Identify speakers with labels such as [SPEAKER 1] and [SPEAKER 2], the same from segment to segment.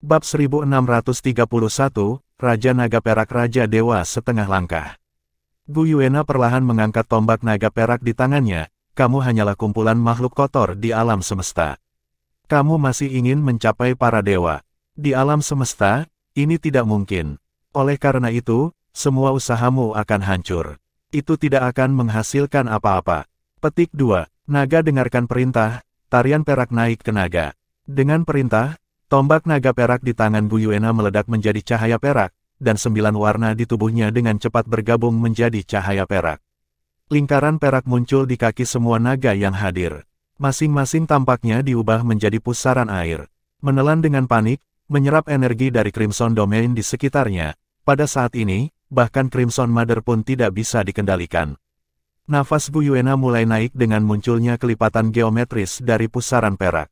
[SPEAKER 1] Bab 1631, Raja Naga Perak Raja Dewa Setengah Langkah. Gu Yuena perlahan mengangkat tombak naga perak di tangannya. Kamu hanyalah kumpulan makhluk kotor di alam semesta. Kamu masih ingin mencapai para dewa. Di alam semesta, ini tidak mungkin. Oleh karena itu, semua usahamu akan hancur. Itu tidak akan menghasilkan apa-apa. Petik 2. Naga dengarkan perintah, tarian perak naik ke naga. Dengan perintah, tombak naga perak di tangan Gu Yuena meledak menjadi cahaya perak, dan 9 warna di tubuhnya dengan cepat bergabung menjadi cahaya perak. Lingkaran perak muncul di kaki semua naga yang hadir. Masing-masing tampaknya diubah menjadi pusaran air. Menelan dengan panik, menyerap energi dari Crimson Domain di sekitarnya. Pada saat ini, bahkan Crimson Mother pun tidak bisa dikendalikan. Nafas Gu Yuena mulai naik dengan munculnya kelipatan geometris dari pusaran perak.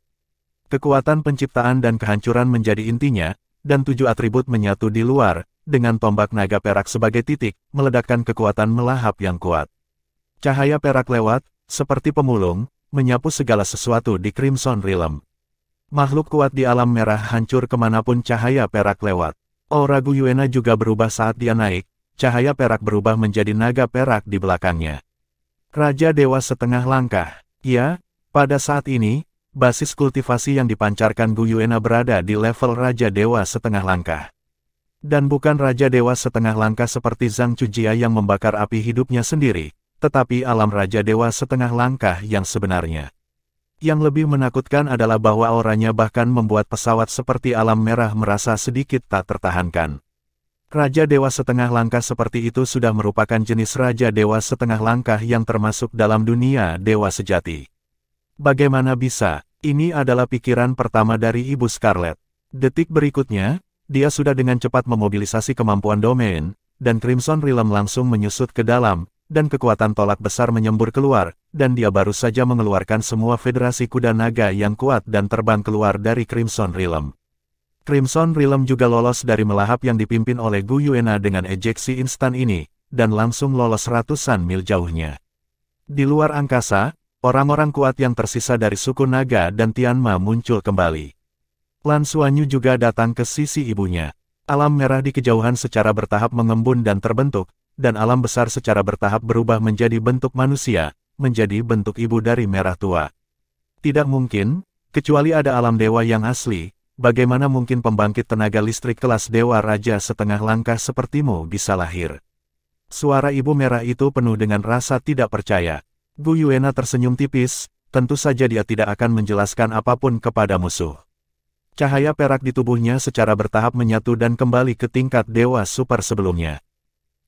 [SPEAKER 1] Kekuatan penciptaan dan kehancuran menjadi intinya, dan 7 atribut menyatu di luar, dengan tombak naga perak sebagai titik, meledakkan kekuatan melahap yang kuat. Cahaya perak lewat, seperti pemulung, menyapu segala sesuatu di Crimson Realm. Makhluk kuat di alam merah hancur kemanapun cahaya perak lewat. Aura Gu Yuena juga berubah saat dia naik, cahaya perak berubah menjadi naga perak di belakangnya. Raja Dewa Setengah Langkah. Ya, pada saat ini, basis kultivasi yang dipancarkan Gu Yuena berada di level Raja Dewa Setengah Langkah. Dan bukan Raja Dewa Setengah Langkah seperti Zhang Chujia yang membakar api hidupnya sendiri, tetapi alam Raja Dewa Setengah Langkah yang sebenarnya. Yang lebih menakutkan adalah bahwa auranya bahkan membuat pesawat seperti alam merah merasa sedikit tak tertahankan. Raja Dewa Setengah Langkah seperti itu sudah merupakan jenis Raja Dewa Setengah Langkah yang termasuk dalam dunia Dewa Sejati. Bagaimana bisa? Ini adalah pikiran pertama dari Ibu Scarlet. Detik berikutnya, dia sudah dengan cepat memobilisasi kemampuan domain, dan Crimson Realm langsung menyusut ke dalam, dan kekuatan tolak besar menyembur keluar, dan dia baru saja mengeluarkan semua federasi kuda naga yang kuat dan terbang keluar dari Crimson Realm. Crimson Realm juga lolos dari melahap yang dipimpin oleh Gu Yuena dengan ejeksi instan ini, dan langsung lolos ratusan mil jauhnya. Di luar angkasa, orang-orang kuat yang tersisa dari suku naga dan Tianma muncul kembali. Lan Xuanyu juga datang ke sisi ibunya. Alam merah di kejauhan secara bertahap mengembun dan terbentuk, dan alam besar secara bertahap berubah menjadi bentuk manusia, menjadi bentuk ibu dari merah tua. Tidak mungkin, kecuali ada alam dewa yang asli, bagaimana mungkin pembangkit tenaga listrik kelas dewa Raja Setengah Langkah sepertimu bisa lahir? Suara ibu merah itu penuh dengan rasa tidak percaya. Gu Yuena tersenyum tipis, tentu saja dia tidak akan menjelaskan apapun kepada musuh. Cahaya perak di tubuhnya secara bertahap menyatu dan kembali ke tingkat dewa super sebelumnya.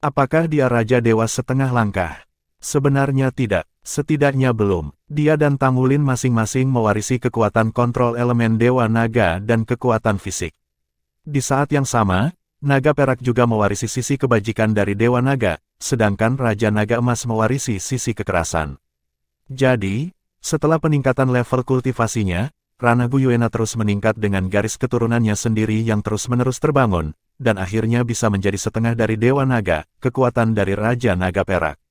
[SPEAKER 1] Apakah dia Raja Dewa Setengah Langkah? Sebenarnya tidak, setidaknya belum. Dia dan Tangulin masing-masing mewarisi kekuatan kontrol elemen Dewa Naga dan kekuatan fisik. Di saat yang sama, Naga Perak juga mewarisi sisi kebajikan dari Dewa Naga, sedangkan Raja Naga Emas mewarisi sisi kekerasan. Jadi, setelah peningkatan level kultivasinya, ranah Gu Yuena terus meningkat dengan garis keturunannya sendiri yang terus-menerus terbangun, dan akhirnya bisa menjadi setengah dari Dewa Naga, kekuatan dari Raja Naga Perak.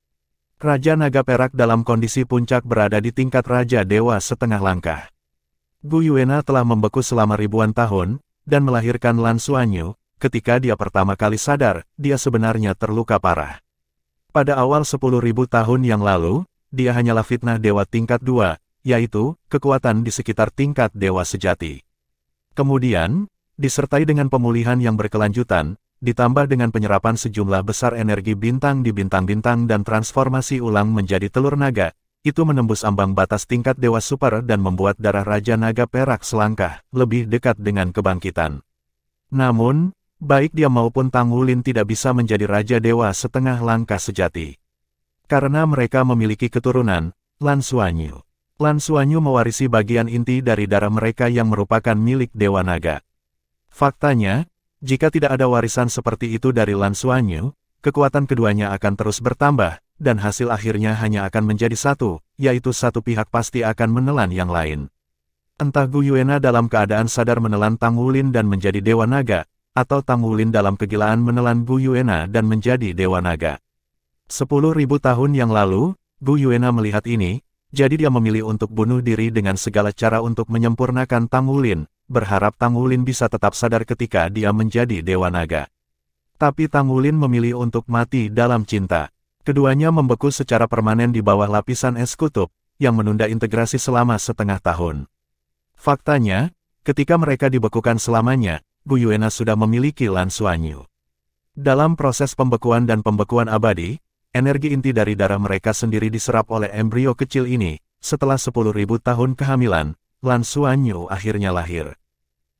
[SPEAKER 1] Raja Naga Perak dalam kondisi puncak berada di tingkat Raja Dewa Setengah Langkah. Gu Yuena telah membeku selama ribuan tahun, dan melahirkan Lan Xuanyu. Ketika dia pertama kali sadar, dia sebenarnya terluka parah. Pada awal 10.000 tahun yang lalu, dia hanyalah fitnah dewa tingkat 2, yaitu, kekuatan di sekitar tingkat dewa sejati. Kemudian, disertai dengan pemulihan yang berkelanjutan, ditambah dengan penyerapan sejumlah besar energi bintang di bintang-bintang dan transformasi ulang menjadi telur naga, itu menembus ambang batas tingkat dewa super dan membuat darah Raja Naga Perak selangkah, lebih dekat dengan kebangkitan. Namun, baik dia maupun Tangulin tidak bisa menjadi Raja Dewa Setengah Langkah sejati. Karena mereka memiliki keturunan, Lan Xuanyu. Lan Xuanyu mewarisi bagian inti dari darah mereka yang merupakan milik Dewa Naga. Faktanya, jika tidak ada warisan seperti itu dari Lan Xuanyu, kekuatan keduanya akan terus bertambah, dan hasil akhirnya hanya akan menjadi satu, yaitu satu pihak pasti akan menelan yang lain. Entah Gu Yuena dalam keadaan sadar menelan Tangulin dan menjadi Dewa Naga, atau Tangulin dalam kegilaan menelan Gu Yuena dan menjadi Dewa Naga. 10.000 tahun yang lalu, Gu Yuena melihat ini, jadi dia memilih untuk bunuh diri dengan segala cara untuk menyempurnakan Tangulin, berharap Tang Wulin bisa tetap sadar ketika dia menjadi Dewa Naga. Tapi Tang Wulin memilih untuk mati dalam cinta. Keduanya membeku secara permanen di bawah lapisan es kutub, yang menunda integrasi selama setengah tahun. Faktanya, ketika mereka dibekukan selamanya, Gu Yuena sudah memiliki Lan Xuanyu. Dalam proses pembekuan dan pembekuan abadi, energi inti dari darah mereka sendiri diserap oleh embrio kecil ini. Setelah 10.000 tahun kehamilan, Lan Xuanyu akhirnya lahir.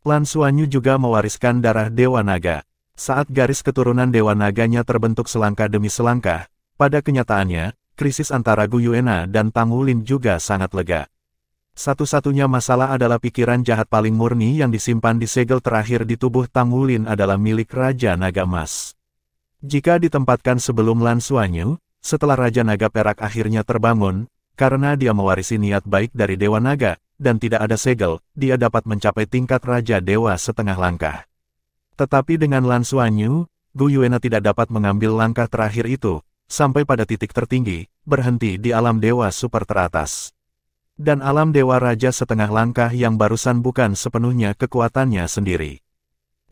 [SPEAKER 1] Lan Xuanyu juga mewariskan darah Dewa Naga. Saat garis keturunan Dewa Naganya terbentuk selangkah demi selangkah, pada kenyataannya, krisis antara Gu Yuena dan Tang Wulin juga sangat lega. Satu-satunya masalah adalah pikiran jahat paling murni yang disimpan di segel terakhir di tubuh Tang Wulin adalah milik Raja Naga Emas. Jika ditempatkan sebelum Lan Xuanyu, setelah Raja Naga Perak akhirnya terbangun, karena dia mewarisi niat baik dari Dewa Naga, dan tidak ada segel, dia dapat mencapai tingkat Raja Dewa setengah langkah. Tetapi dengan Lan Xuanyu, Gu Yuena tidak dapat mengambil langkah terakhir itu, sampai pada titik tertinggi, berhenti di alam Dewa Super teratas. Dan alam Dewa Raja setengah langkah yang barusan bukan sepenuhnya kekuatannya sendiri.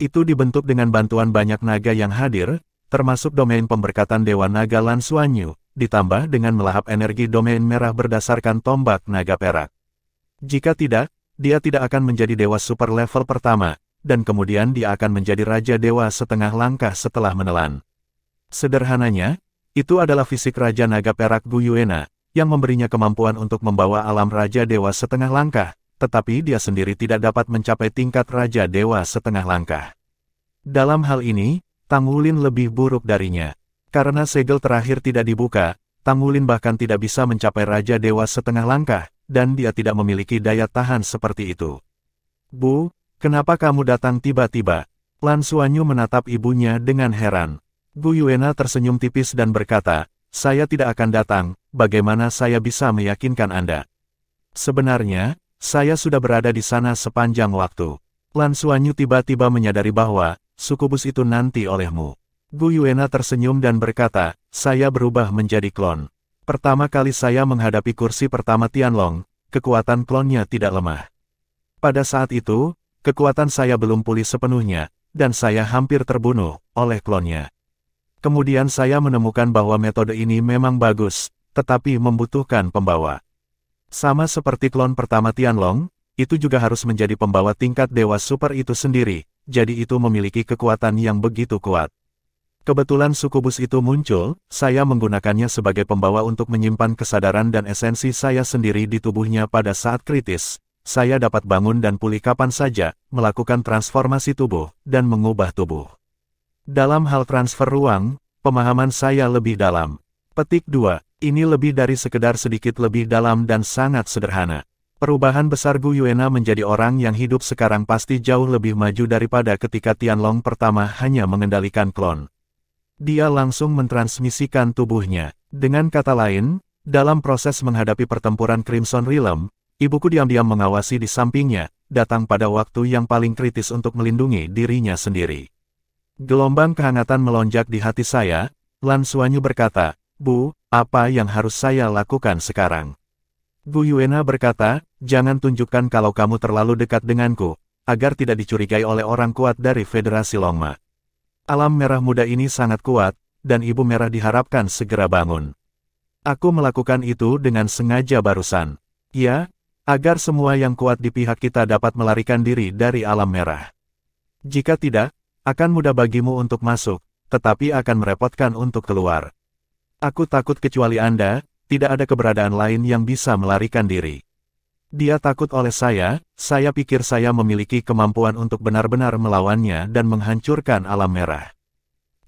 [SPEAKER 1] Itu dibentuk dengan bantuan banyak naga yang hadir, termasuk domain pemberkatan Dewa Naga Lan Xuanyu, ditambah dengan melahap energi domain merah berdasarkan tombak naga perak. Jika tidak, dia tidak akan menjadi Dewa Super level pertama, dan kemudian dia akan menjadi Raja Dewa setengah langkah setelah menelan. Sederhananya, itu adalah fisik Raja Naga Perak Gu Yuena, yang memberinya kemampuan untuk membawa alam Raja Dewa setengah langkah, tetapi dia sendiri tidak dapat mencapai tingkat Raja Dewa setengah langkah. Dalam hal ini, Tang Wulin lebih buruk darinya. Karena segel terakhir tidak dibuka, Tang Wulin bahkan tidak bisa mencapai Raja Dewa setengah langkah, dan dia tidak memiliki daya tahan seperti itu. Bu, kenapa kamu datang tiba-tiba? Lan Xuanyu menatap ibunya dengan heran. Gu Yuena tersenyum tipis dan berkata, saya tidak akan datang, bagaimana saya bisa meyakinkan Anda? Sebenarnya, saya sudah berada di sana sepanjang waktu. Lan Xuanyu tiba-tiba menyadari bahwa, sukubus itu nanti olehmu. Gu Yuena tersenyum dan berkata, saya berubah menjadi klon. Pertama kali saya menghadapi kursi pertama Tianlong, kekuatan klonnya tidak lemah. Pada saat itu, kekuatan saya belum pulih sepenuhnya, dan saya hampir terbunuh oleh klonnya. Kemudian saya menemukan bahwa metode ini memang bagus, tetapi membutuhkan pembawa. Sama seperti klon pertama Tianlong, itu juga harus menjadi pembawa tingkat Dewa Super itu sendiri, jadi itu memiliki kekuatan yang begitu kuat. Kebetulan sukubus itu muncul, saya menggunakannya sebagai pembawa untuk menyimpan kesadaran dan esensi saya sendiri di tubuhnya pada saat kritis. Saya dapat bangun dan pulih kapan saja, melakukan transformasi tubuh, dan mengubah tubuh. Dalam hal transfer ruang, pemahaman saya lebih dalam. Petik 2. Ini lebih dari sekedar sedikit lebih dalam dan sangat sederhana. Perubahan besar Gu Yuena menjadi orang yang hidup sekarang pasti jauh lebih maju daripada ketika Tianlong pertama hanya mengendalikan klon. Dia langsung mentransmisikan tubuhnya. Dengan kata lain, dalam proses menghadapi pertempuran Crimson Realm, ibuku diam-diam mengawasi di sampingnya, datang pada waktu yang paling kritis untuk melindungi dirinya sendiri. Gelombang kehangatan melonjak di hati saya. Lan Xuanyu berkata, Bu, apa yang harus saya lakukan sekarang? Gu Yuena berkata, jangan tunjukkan kalau kamu terlalu dekat denganku, agar tidak dicurigai oleh orang kuat dari Federasi Longma. Alam merah muda ini sangat kuat, dan Ibu Merah diharapkan segera bangun. Aku melakukan itu dengan sengaja barusan. Ya, agar semua yang kuat di pihak kita dapat melarikan diri dari alam merah. Jika tidak, akan mudah bagimu untuk masuk, tetapi akan merepotkan untuk keluar. Aku takut kecuali Anda, tidak ada keberadaan lain yang bisa melarikan diri. Dia takut oleh saya pikir saya memiliki kemampuan untuk benar-benar melawannya dan menghancurkan alam merah.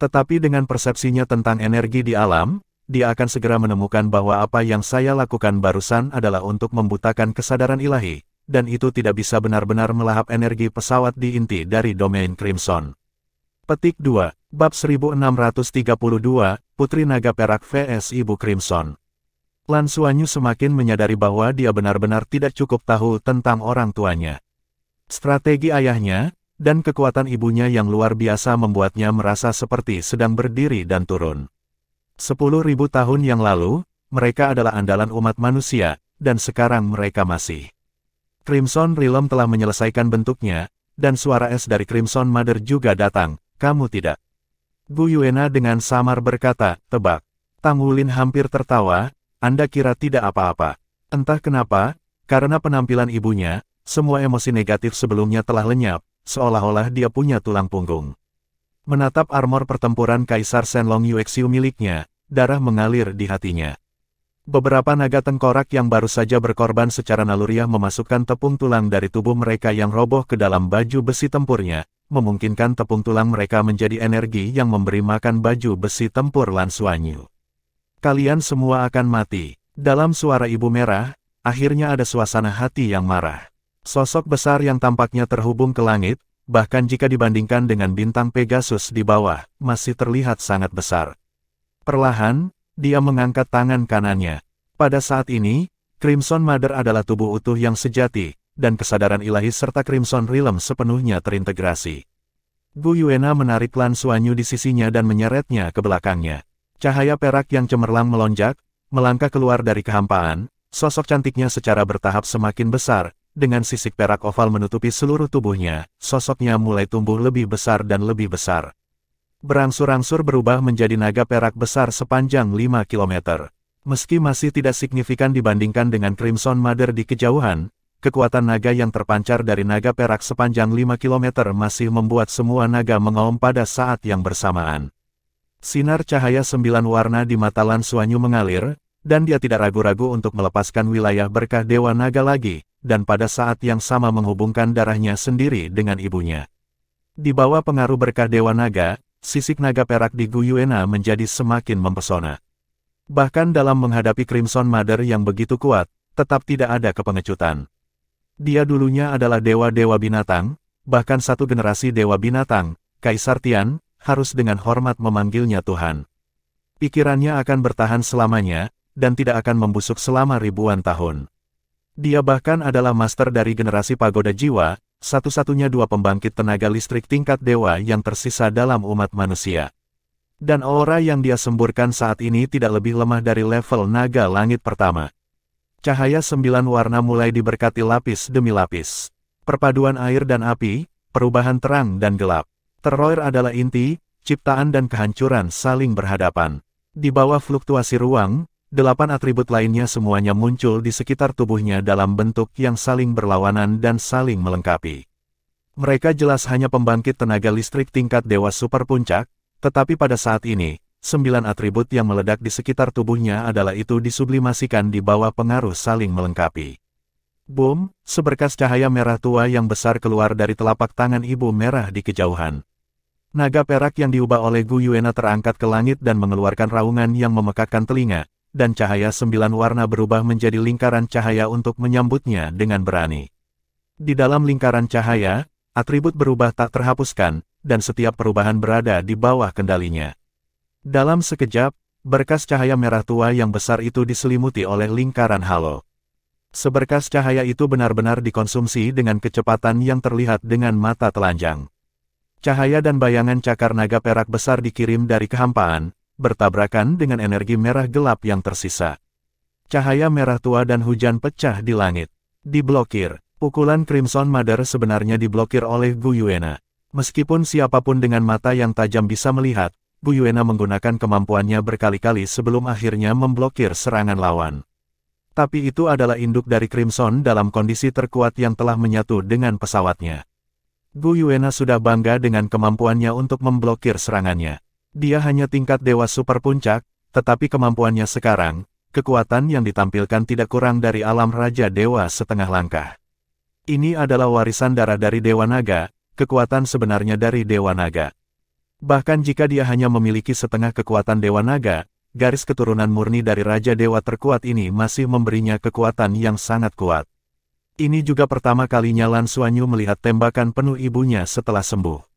[SPEAKER 1] Tetapi dengan persepsinya tentang energi di alam, dia akan segera menemukan bahwa apa yang saya lakukan barusan adalah untuk membutakan kesadaran ilahi, dan itu tidak bisa benar-benar melahap energi pesawat di inti dari domain Crimson. Petik 2, Bab 1632, Putri Naga Perak vs Ibu Crimson. Lan Xuanyu semakin menyadari bahwa dia benar-benar tidak cukup tahu tentang orang tuanya. Strategi ayahnya, dan kekuatan ibunya yang luar biasa membuatnya merasa seperti sedang berdiri dan turun. 10.000 tahun yang lalu, mereka adalah andalan umat manusia, dan sekarang mereka masih Crimson Realm telah menyelesaikan bentuknya, dan suara es dari Crimson Mother juga datang. Kamu tidak. Gu Yuena dengan samar berkata, tebak. Tang Wulin hampir tertawa, Anda kira tidak apa-apa. Entah kenapa, karena penampilan ibunya, semua emosi negatif sebelumnya telah lenyap, seolah-olah dia punya tulang punggung. Menatap armor pertempuran Kaisar Shenlong Yuexiu miliknya, darah mengalir di hatinya. Beberapa naga tengkorak yang baru saja berkorban secara naluriah memasukkan tepung tulang dari tubuh mereka yang roboh ke dalam baju besi tempurnya, memungkinkan tepung tulang mereka menjadi energi yang memberi makan baju besi tempur Lan Xuanyu. Kalian semua akan mati. Dalam suara ibu merah, akhirnya ada suasana hati yang marah. Sosok besar yang tampaknya terhubung ke langit, bahkan jika dibandingkan dengan bintang Pegasus di bawah, masih terlihat sangat besar. Perlahan, dia mengangkat tangan kanannya. Pada saat ini, Crimson Mother adalah tubuh utuh yang sejati, dan kesadaran ilahi serta Crimson Realm sepenuhnya terintegrasi. Gu Yuena menarik Lan Xuanyu di sisinya dan menyeretnya ke belakangnya. Cahaya perak yang cemerlang melonjak, melangkah keluar dari kehampaan, sosok cantiknya secara bertahap semakin besar, dengan sisik perak oval menutupi seluruh tubuhnya, sosoknya mulai tumbuh lebih besar dan lebih besar. Berangsur-angsur berubah menjadi naga perak besar sepanjang 5 km. Meski masih tidak signifikan dibandingkan dengan Crimson Mother di kejauhan, kekuatan naga yang terpancar dari naga perak sepanjang 5 km masih membuat semua naga mengaum pada saat yang bersamaan. Sinar cahaya 9 warna di mata Lan Xuanyu mengalir, dan dia tidak ragu-ragu untuk melepaskan wilayah berkah Dewa Naga lagi, dan pada saat yang sama menghubungkan darahnya sendiri dengan ibunya. Di bawah pengaruh berkah Dewa Naga, sisik naga perak di Gu Yuena menjadi semakin mempesona. Bahkan dalam menghadapi Crimson Mother yang begitu kuat, tetap tidak ada kepengecutan. Dia dulunya adalah dewa-dewa binatang, bahkan satu generasi dewa binatang, Kaisar Tian, harus dengan hormat memanggilnya Tuhan. Pikirannya akan bertahan selamanya, dan tidak akan membusuk selama ribuan tahun. Dia bahkan adalah master dari generasi pagoda jiwa, satu-satunya dua pembangkit tenaga listrik tingkat dewa yang tersisa dalam umat manusia. Dan aura yang dia semburkan saat ini tidak lebih lemah dari level naga langit pertama. Cahaya 9 warna mulai diberkati lapis demi lapis. Perpaduan air dan api, perubahan terang dan gelap. Terroir adalah inti, ciptaan dan kehancuran saling berhadapan. Di bawah fluktuasi ruang, 8 atribut lainnya semuanya muncul di sekitar tubuhnya dalam bentuk yang saling berlawanan dan saling melengkapi. Mereka jelas hanya pembangkit tenaga listrik tingkat dewa super puncak, tetapi pada saat ini, 9 atribut yang meledak di sekitar tubuhnya adalah itu disublimasikan di bawah pengaruh saling melengkapi. Boom, seberkas cahaya merah tua yang besar keluar dari telapak tangan ibu merah di kejauhan. Naga perak yang diubah oleh Gu Yuena terangkat ke langit dan mengeluarkan raungan yang memekakkan telinga, dan cahaya 9 warna berubah menjadi lingkaran cahaya untuk menyambutnya dengan berani. Di dalam lingkaran cahaya, atribut berubah tak terhapuskan, dan setiap perubahan berada di bawah kendalinya. Dalam sekejap, berkas cahaya merah tua yang besar itu diselimuti oleh lingkaran halo. Seberkas cahaya itu benar-benar dikonsumsi dengan kecepatan yang terlihat dengan mata telanjang. Cahaya dan bayangan cakar naga perak besar dikirim dari kehampaan, bertabrakan dengan energi merah gelap yang tersisa. Cahaya merah tua dan hujan pecah di langit. Diblokir. Pukulan Crimson Mother sebenarnya diblokir oleh Gu Yuena. Meskipun siapapun dengan mata yang tajam bisa melihat, Gu Yuena menggunakan kemampuannya berkali-kali sebelum akhirnya memblokir serangan lawan. Tapi itu adalah induk dari Crimson dalam kondisi terkuat yang telah menyatu dengan pesawatnya. Gu Yuena sudah bangga dengan kemampuannya untuk memblokir serangannya. Dia hanya tingkat dewa super puncak, tetapi kemampuannya sekarang, kekuatan yang ditampilkan tidak kurang dari alam Raja Dewa setengah langkah. Ini adalah warisan darah dari Dewa Naga, kekuatan sebenarnya dari Dewa Naga. Bahkan jika dia hanya memiliki setengah kekuatan Dewa Naga, garis keturunan murni dari Raja Dewa terkuat ini masih memberinya kekuatan yang sangat kuat. Ini juga pertama kalinya Lan Xuanyu melihat tembakan penuh ibunya setelah sembuh.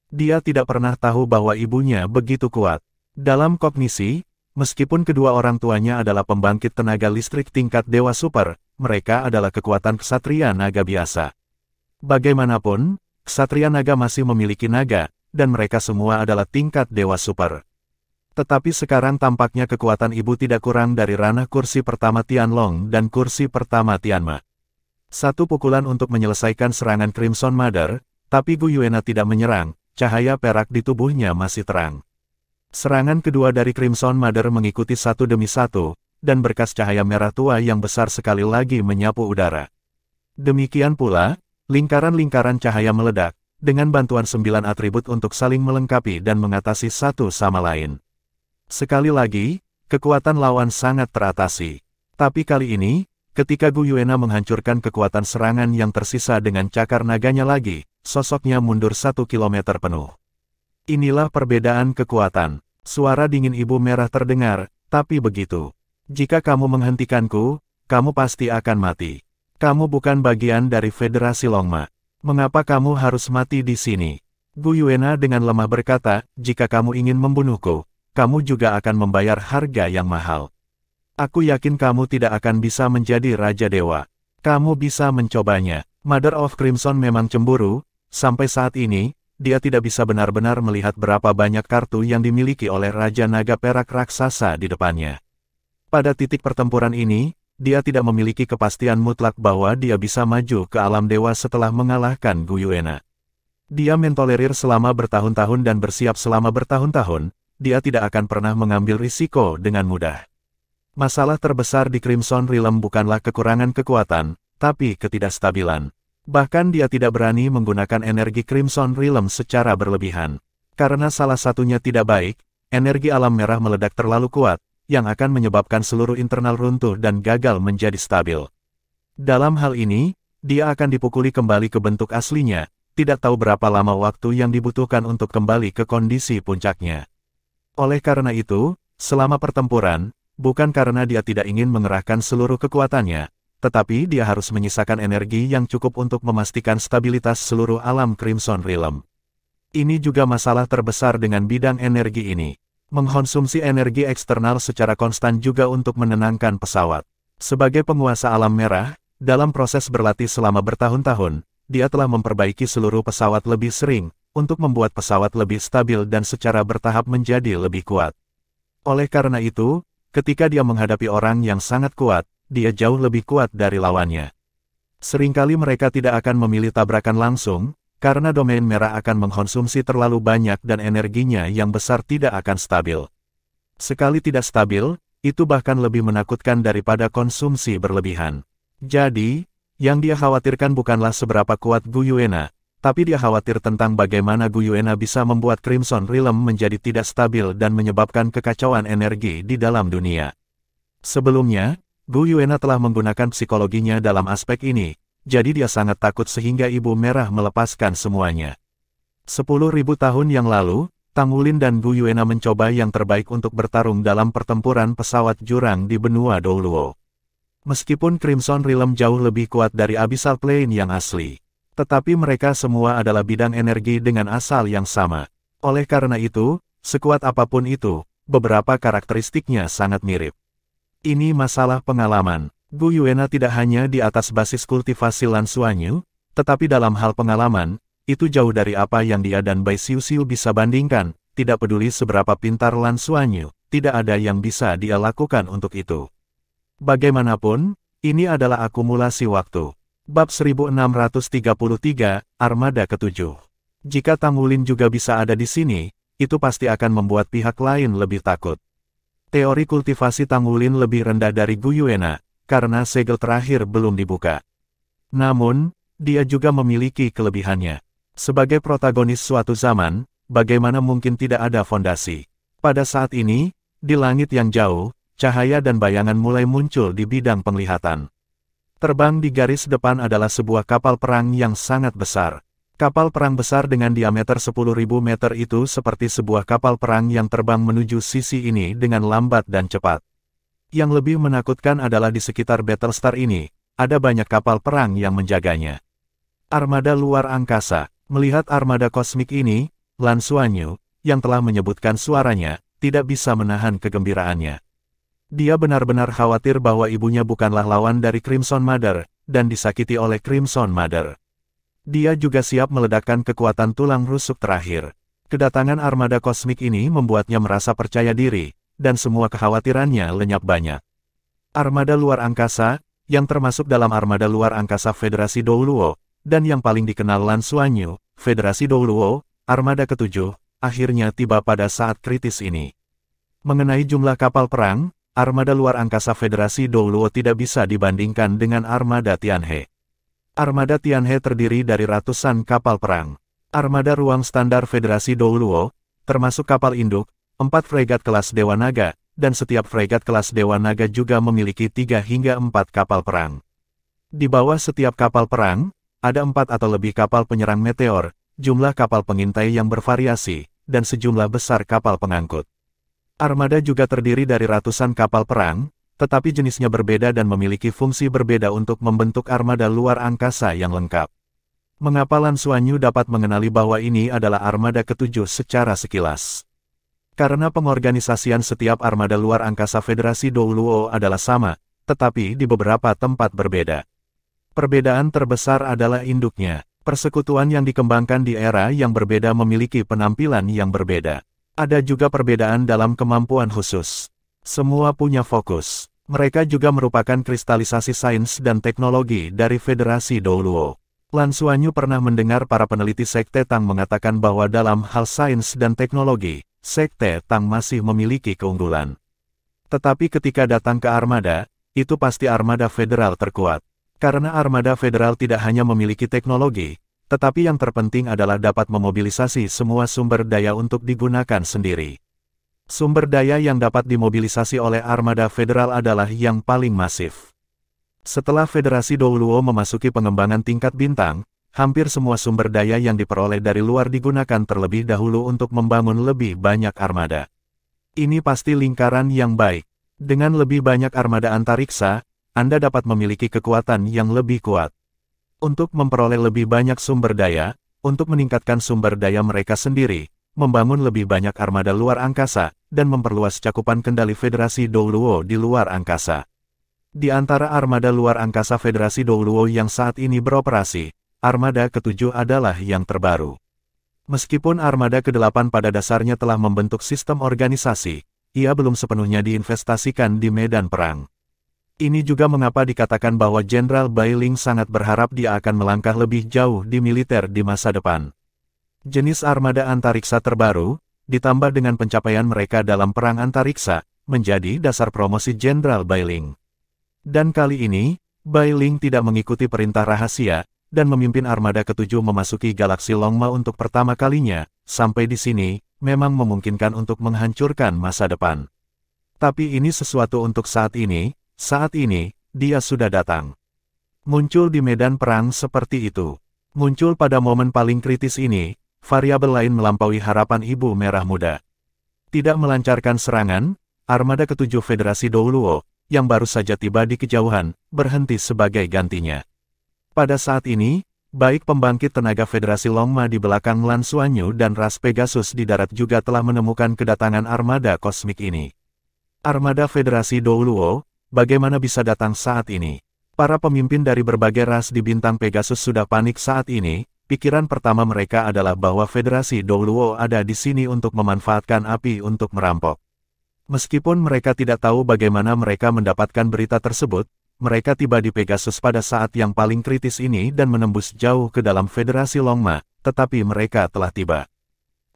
[SPEAKER 1] Dia tidak pernah tahu bahwa ibunya begitu kuat. Dalam kognisi, meskipun kedua orang tuanya adalah pembangkit tenaga listrik tingkat dewa super, mereka adalah kekuatan ksatria naga biasa. Bagaimanapun, ksatria naga masih memiliki naga, dan mereka semua adalah tingkat dewa super. Tetapi sekarang tampaknya kekuatan ibu tidak kurang dari ranah kursi pertama Tianlong dan kursi pertama Tianma. Satu pukulan untuk menyelesaikan serangan Crimson Mother, tapi Gu Yuena tidak menyerang, cahaya perak di tubuhnya masih terang. Serangan kedua dari Crimson Mother mengikuti satu demi satu, dan berkas cahaya merah tua yang besar sekali lagi menyapu udara. Demikian pula, lingkaran-lingkaran cahaya meledak, dengan bantuan 9 atribut untuk saling melengkapi dan mengatasi satu sama lain. Sekali lagi, kekuatan lawan sangat teratasi. Tapi kali ini, ketika Gu Yuena menghancurkan kekuatan serangan yang tersisa dengan cakar naganya lagi, sosoknya mundur 1 kilometer penuh. Inilah perbedaan kekuatan. Suara dingin ibu merah terdengar, tapi begitu. Jika kamu menghentikanku, kamu pasti akan mati. Kamu bukan bagian dari Federasi Longma. Mengapa kamu harus mati di sini? Gu Yuena dengan lemah berkata, jika kamu ingin membunuhku, kamu juga akan membayar harga yang mahal. Aku yakin kamu tidak akan bisa menjadi Raja Dewa. Kamu bisa mencobanya. Mother of Crimson memang cemburu, sampai saat ini, dia tidak bisa benar-benar melihat berapa banyak kartu yang dimiliki oleh Raja Naga Perak Raksasa di depannya. Pada titik pertempuran ini, dia tidak memiliki kepastian mutlak bahwa dia bisa maju ke alam dewa setelah mengalahkan Gu Yuena. Dia mentolerir selama bertahun-tahun dan bersiap selama bertahun-tahun, dia tidak akan pernah mengambil risiko dengan mudah. Masalah terbesar di Crimson Realm bukanlah kekurangan kekuatan, tapi ketidakstabilan. Bahkan dia tidak berani menggunakan energi Crimson Realm secara berlebihan. Karena salah satunya tidak baik, energi alam merah meledak terlalu kuat, yang akan menyebabkan seluruh internal runtuh dan gagal menjadi stabil. Dalam hal ini, dia akan dipukuli kembali ke bentuk aslinya, tidak tahu berapa lama waktu yang dibutuhkan untuk kembali ke kondisi puncaknya. Oleh karena itu, selama pertempuran, bukan karena dia tidak ingin mengerahkan seluruh kekuatannya, tetapi dia harus menyisakan energi yang cukup untuk memastikan stabilitas seluruh alam Crimson Realm. Ini juga masalah terbesar dengan bidang energi ini. Mengkonsumsi energi eksternal secara konstan juga untuk menenangkan pesawat. Sebagai penguasa alam merah, dalam proses berlatih selama bertahun-tahun, dia telah memperbaiki seluruh pesawat lebih sering, untuk membuat pesawat lebih stabil dan secara bertahap menjadi lebih kuat. Oleh karena itu, ketika dia menghadapi orang yang sangat kuat, dia jauh lebih kuat dari lawannya. Seringkali mereka tidak akan memilih tabrakan langsung, karena domain merah akan mengkonsumsi terlalu banyak dan energinya yang besar tidak akan stabil. Sekali tidak stabil, itu bahkan lebih menakutkan daripada konsumsi berlebihan. Jadi, yang dia khawatirkan bukanlah seberapa kuat Gu Yuena, tapi dia khawatir tentang bagaimana Gu Yuena bisa membuat Crimson Realm menjadi tidak stabil dan menyebabkan kekacauan energi di dalam dunia. Sebelumnya, Gu Yuena telah menggunakan psikologinya dalam aspek ini, jadi dia sangat takut sehingga Ibu Merah melepaskan semuanya. 10.000 tahun yang lalu, Tang Wulin dan Gu Yuena mencoba yang terbaik untuk bertarung dalam pertempuran pesawat jurang di benua Douluo. Meskipun Crimson Realm jauh lebih kuat dari Abyssal Plane yang asli, tetapi mereka semua adalah bidang energi dengan asal yang sama. Oleh karena itu, sekuat apapun itu, beberapa karakteristiknya sangat mirip. Ini masalah pengalaman. Gu Yuena tidak hanya di atas basis kultivasi Lan Xuanyu, tetapi dalam hal pengalaman, itu jauh dari apa yang dia dan Bai Xiuxiu bisa bandingkan. Tidak peduli seberapa pintar Lan Xuanyu, tidak ada yang bisa dia lakukan untuk itu. Bagaimanapun, ini adalah akumulasi waktu. Bab 1633, Armada ke-7. Jika Tang Wulin juga bisa ada di sini, itu pasti akan membuat pihak lain lebih takut. Teori kultivasi Tang Wulin lebih rendah dari Gu Yuena, karena segel terakhir belum dibuka. Namun, dia juga memiliki kelebihannya. Sebagai protagonis suatu zaman, bagaimana mungkin tidak ada fondasi? Pada saat ini, di langit yang jauh, cahaya dan bayangan mulai muncul di bidang penglihatan. Terbang di garis depan adalah sebuah kapal perang yang sangat besar. Kapal perang besar dengan diameter 10.000 meter itu seperti sebuah kapal perang yang terbang menuju sisi ini dengan lambat dan cepat. Yang lebih menakutkan adalah di sekitar Battlestar ini, ada banyak kapal perang yang menjaganya. Armada luar angkasa. Melihat armada kosmik ini, Lan Xuanyu, yang telah menyebutkan suaranya, tidak bisa menahan kegembiraannya. Dia benar-benar khawatir bahwa ibunya bukanlah lawan dari Crimson Mother, dan disakiti oleh Crimson Mother. Dia juga siap meledakkan kekuatan tulang rusuk terakhir. Kedatangan armada kosmik ini membuatnya merasa percaya diri, dan semua kekhawatirannya lenyap banyak. Armada luar angkasa, yang termasuk dalam armada luar angkasa Federasi Douluo, dan yang paling dikenal Lan Xuanyu, Federasi Douluo, armada ketujuh, akhirnya tiba pada saat kritis ini. Mengenai jumlah kapal perang, armada luar angkasa Federasi Douluo tidak bisa dibandingkan dengan armada Tianhe. Armada Tianhe terdiri dari ratusan kapal perang. Armada ruang standar Federasi Douluo, termasuk kapal induk, 4 fregat kelas Dewa Naga, dan setiap fregat kelas Dewa Naga juga memiliki 3 hingga 4 kapal perang. Di bawah setiap kapal perang, ada 4 atau lebih kapal penyerang meteor, jumlah kapal pengintai yang bervariasi, dan sejumlah besar kapal pengangkut. Armada juga terdiri dari ratusan kapal perang, tetapi jenisnya berbeda dan memiliki fungsi berbeda untuk membentuk armada luar angkasa yang lengkap. Mengapa Lan Xuanyu dapat mengenali bahwa ini adalah armada ketujuh secara sekilas? Karena pengorganisasian setiap armada luar angkasa Federasi Douluo adalah sama, tetapi di beberapa tempat berbeda. Perbedaan terbesar adalah induknya. Persekutuan yang dikembangkan di era yang berbeda memiliki penampilan yang berbeda. Ada juga perbedaan dalam kemampuan khusus. Semua punya fokus. Mereka juga merupakan kristalisasi sains dan teknologi dari Federasi Douluo. Lan Xuanyu pernah mendengar para peneliti Sekte Tang mengatakan bahwa dalam hal sains dan teknologi, Sekte Tang masih memiliki keunggulan. Tetapi ketika datang ke armada, itu pasti armada federal terkuat. Karena armada federal tidak hanya memiliki teknologi, tetapi yang terpenting adalah dapat memobilisasi semua sumber daya untuk digunakan sendiri. Sumber daya yang dapat dimobilisasi oleh armada federal adalah yang paling masif. Setelah Federasi Douluo memasuki pengembangan tingkat bintang, hampir semua sumber daya yang diperoleh dari luar digunakan terlebih dahulu untuk membangun lebih banyak armada. Ini pasti lingkaran yang baik. Dengan lebih banyak armada antariksa, Anda dapat memiliki kekuatan yang lebih kuat. Untuk memperoleh lebih banyak sumber daya, untuk meningkatkan sumber daya mereka sendiri, membangun lebih banyak armada luar angkasa, dan memperluas cakupan kendali Federasi Douluo di luar angkasa. Di antara armada luar angkasa Federasi Douluo yang saat ini beroperasi, armada ketujuh adalah yang terbaru. Meskipun armada ke-8 pada dasarnya telah membentuk sistem organisasi, ia belum sepenuhnya diinvestasikan di medan perang. Ini juga mengapa dikatakan bahwa Jenderal Bai Ling sangat berharap dia akan melangkah lebih jauh di militer di masa depan. Jenis armada antariksa terbaru, ditambah dengan pencapaian mereka dalam perang antariksa, menjadi dasar promosi Jenderal Bai Ling. Dan kali ini, Bai Ling tidak mengikuti perintah rahasia, dan memimpin armada ketujuh memasuki galaksi Longma untuk pertama kalinya. Sampai di sini, memang memungkinkan untuk menghancurkan masa depan. Tapi ini sesuatu untuk saat ini, dia sudah datang. Muncul di medan perang seperti itu. Muncul pada momen paling kritis ini, variabel lain melampaui harapan Ibu Merah Muda. Tidak melancarkan serangan, armada ketujuh Federasi Douluo, yang baru saja tiba di kejauhan, berhenti sebagai gantinya. Pada saat ini, baik pembangkit tenaga Federasi Longma di belakang Lan Xuanyu dan ras Pegasus di darat juga telah menemukan kedatangan armada kosmik ini. Armada Federasi Douluo, bagaimana bisa datang saat ini? Para pemimpin dari berbagai ras di bintang Pegasus sudah panik saat ini. Pikiran pertama mereka adalah bahwa Federasi Douluo ada di sini untuk memanfaatkan api untuk merampok. Meskipun mereka tidak tahu bagaimana mereka mendapatkan berita tersebut, mereka tiba di Pegasus pada saat yang paling kritis ini dan menembus jauh ke dalam Federasi Longma, tetapi mereka telah tiba.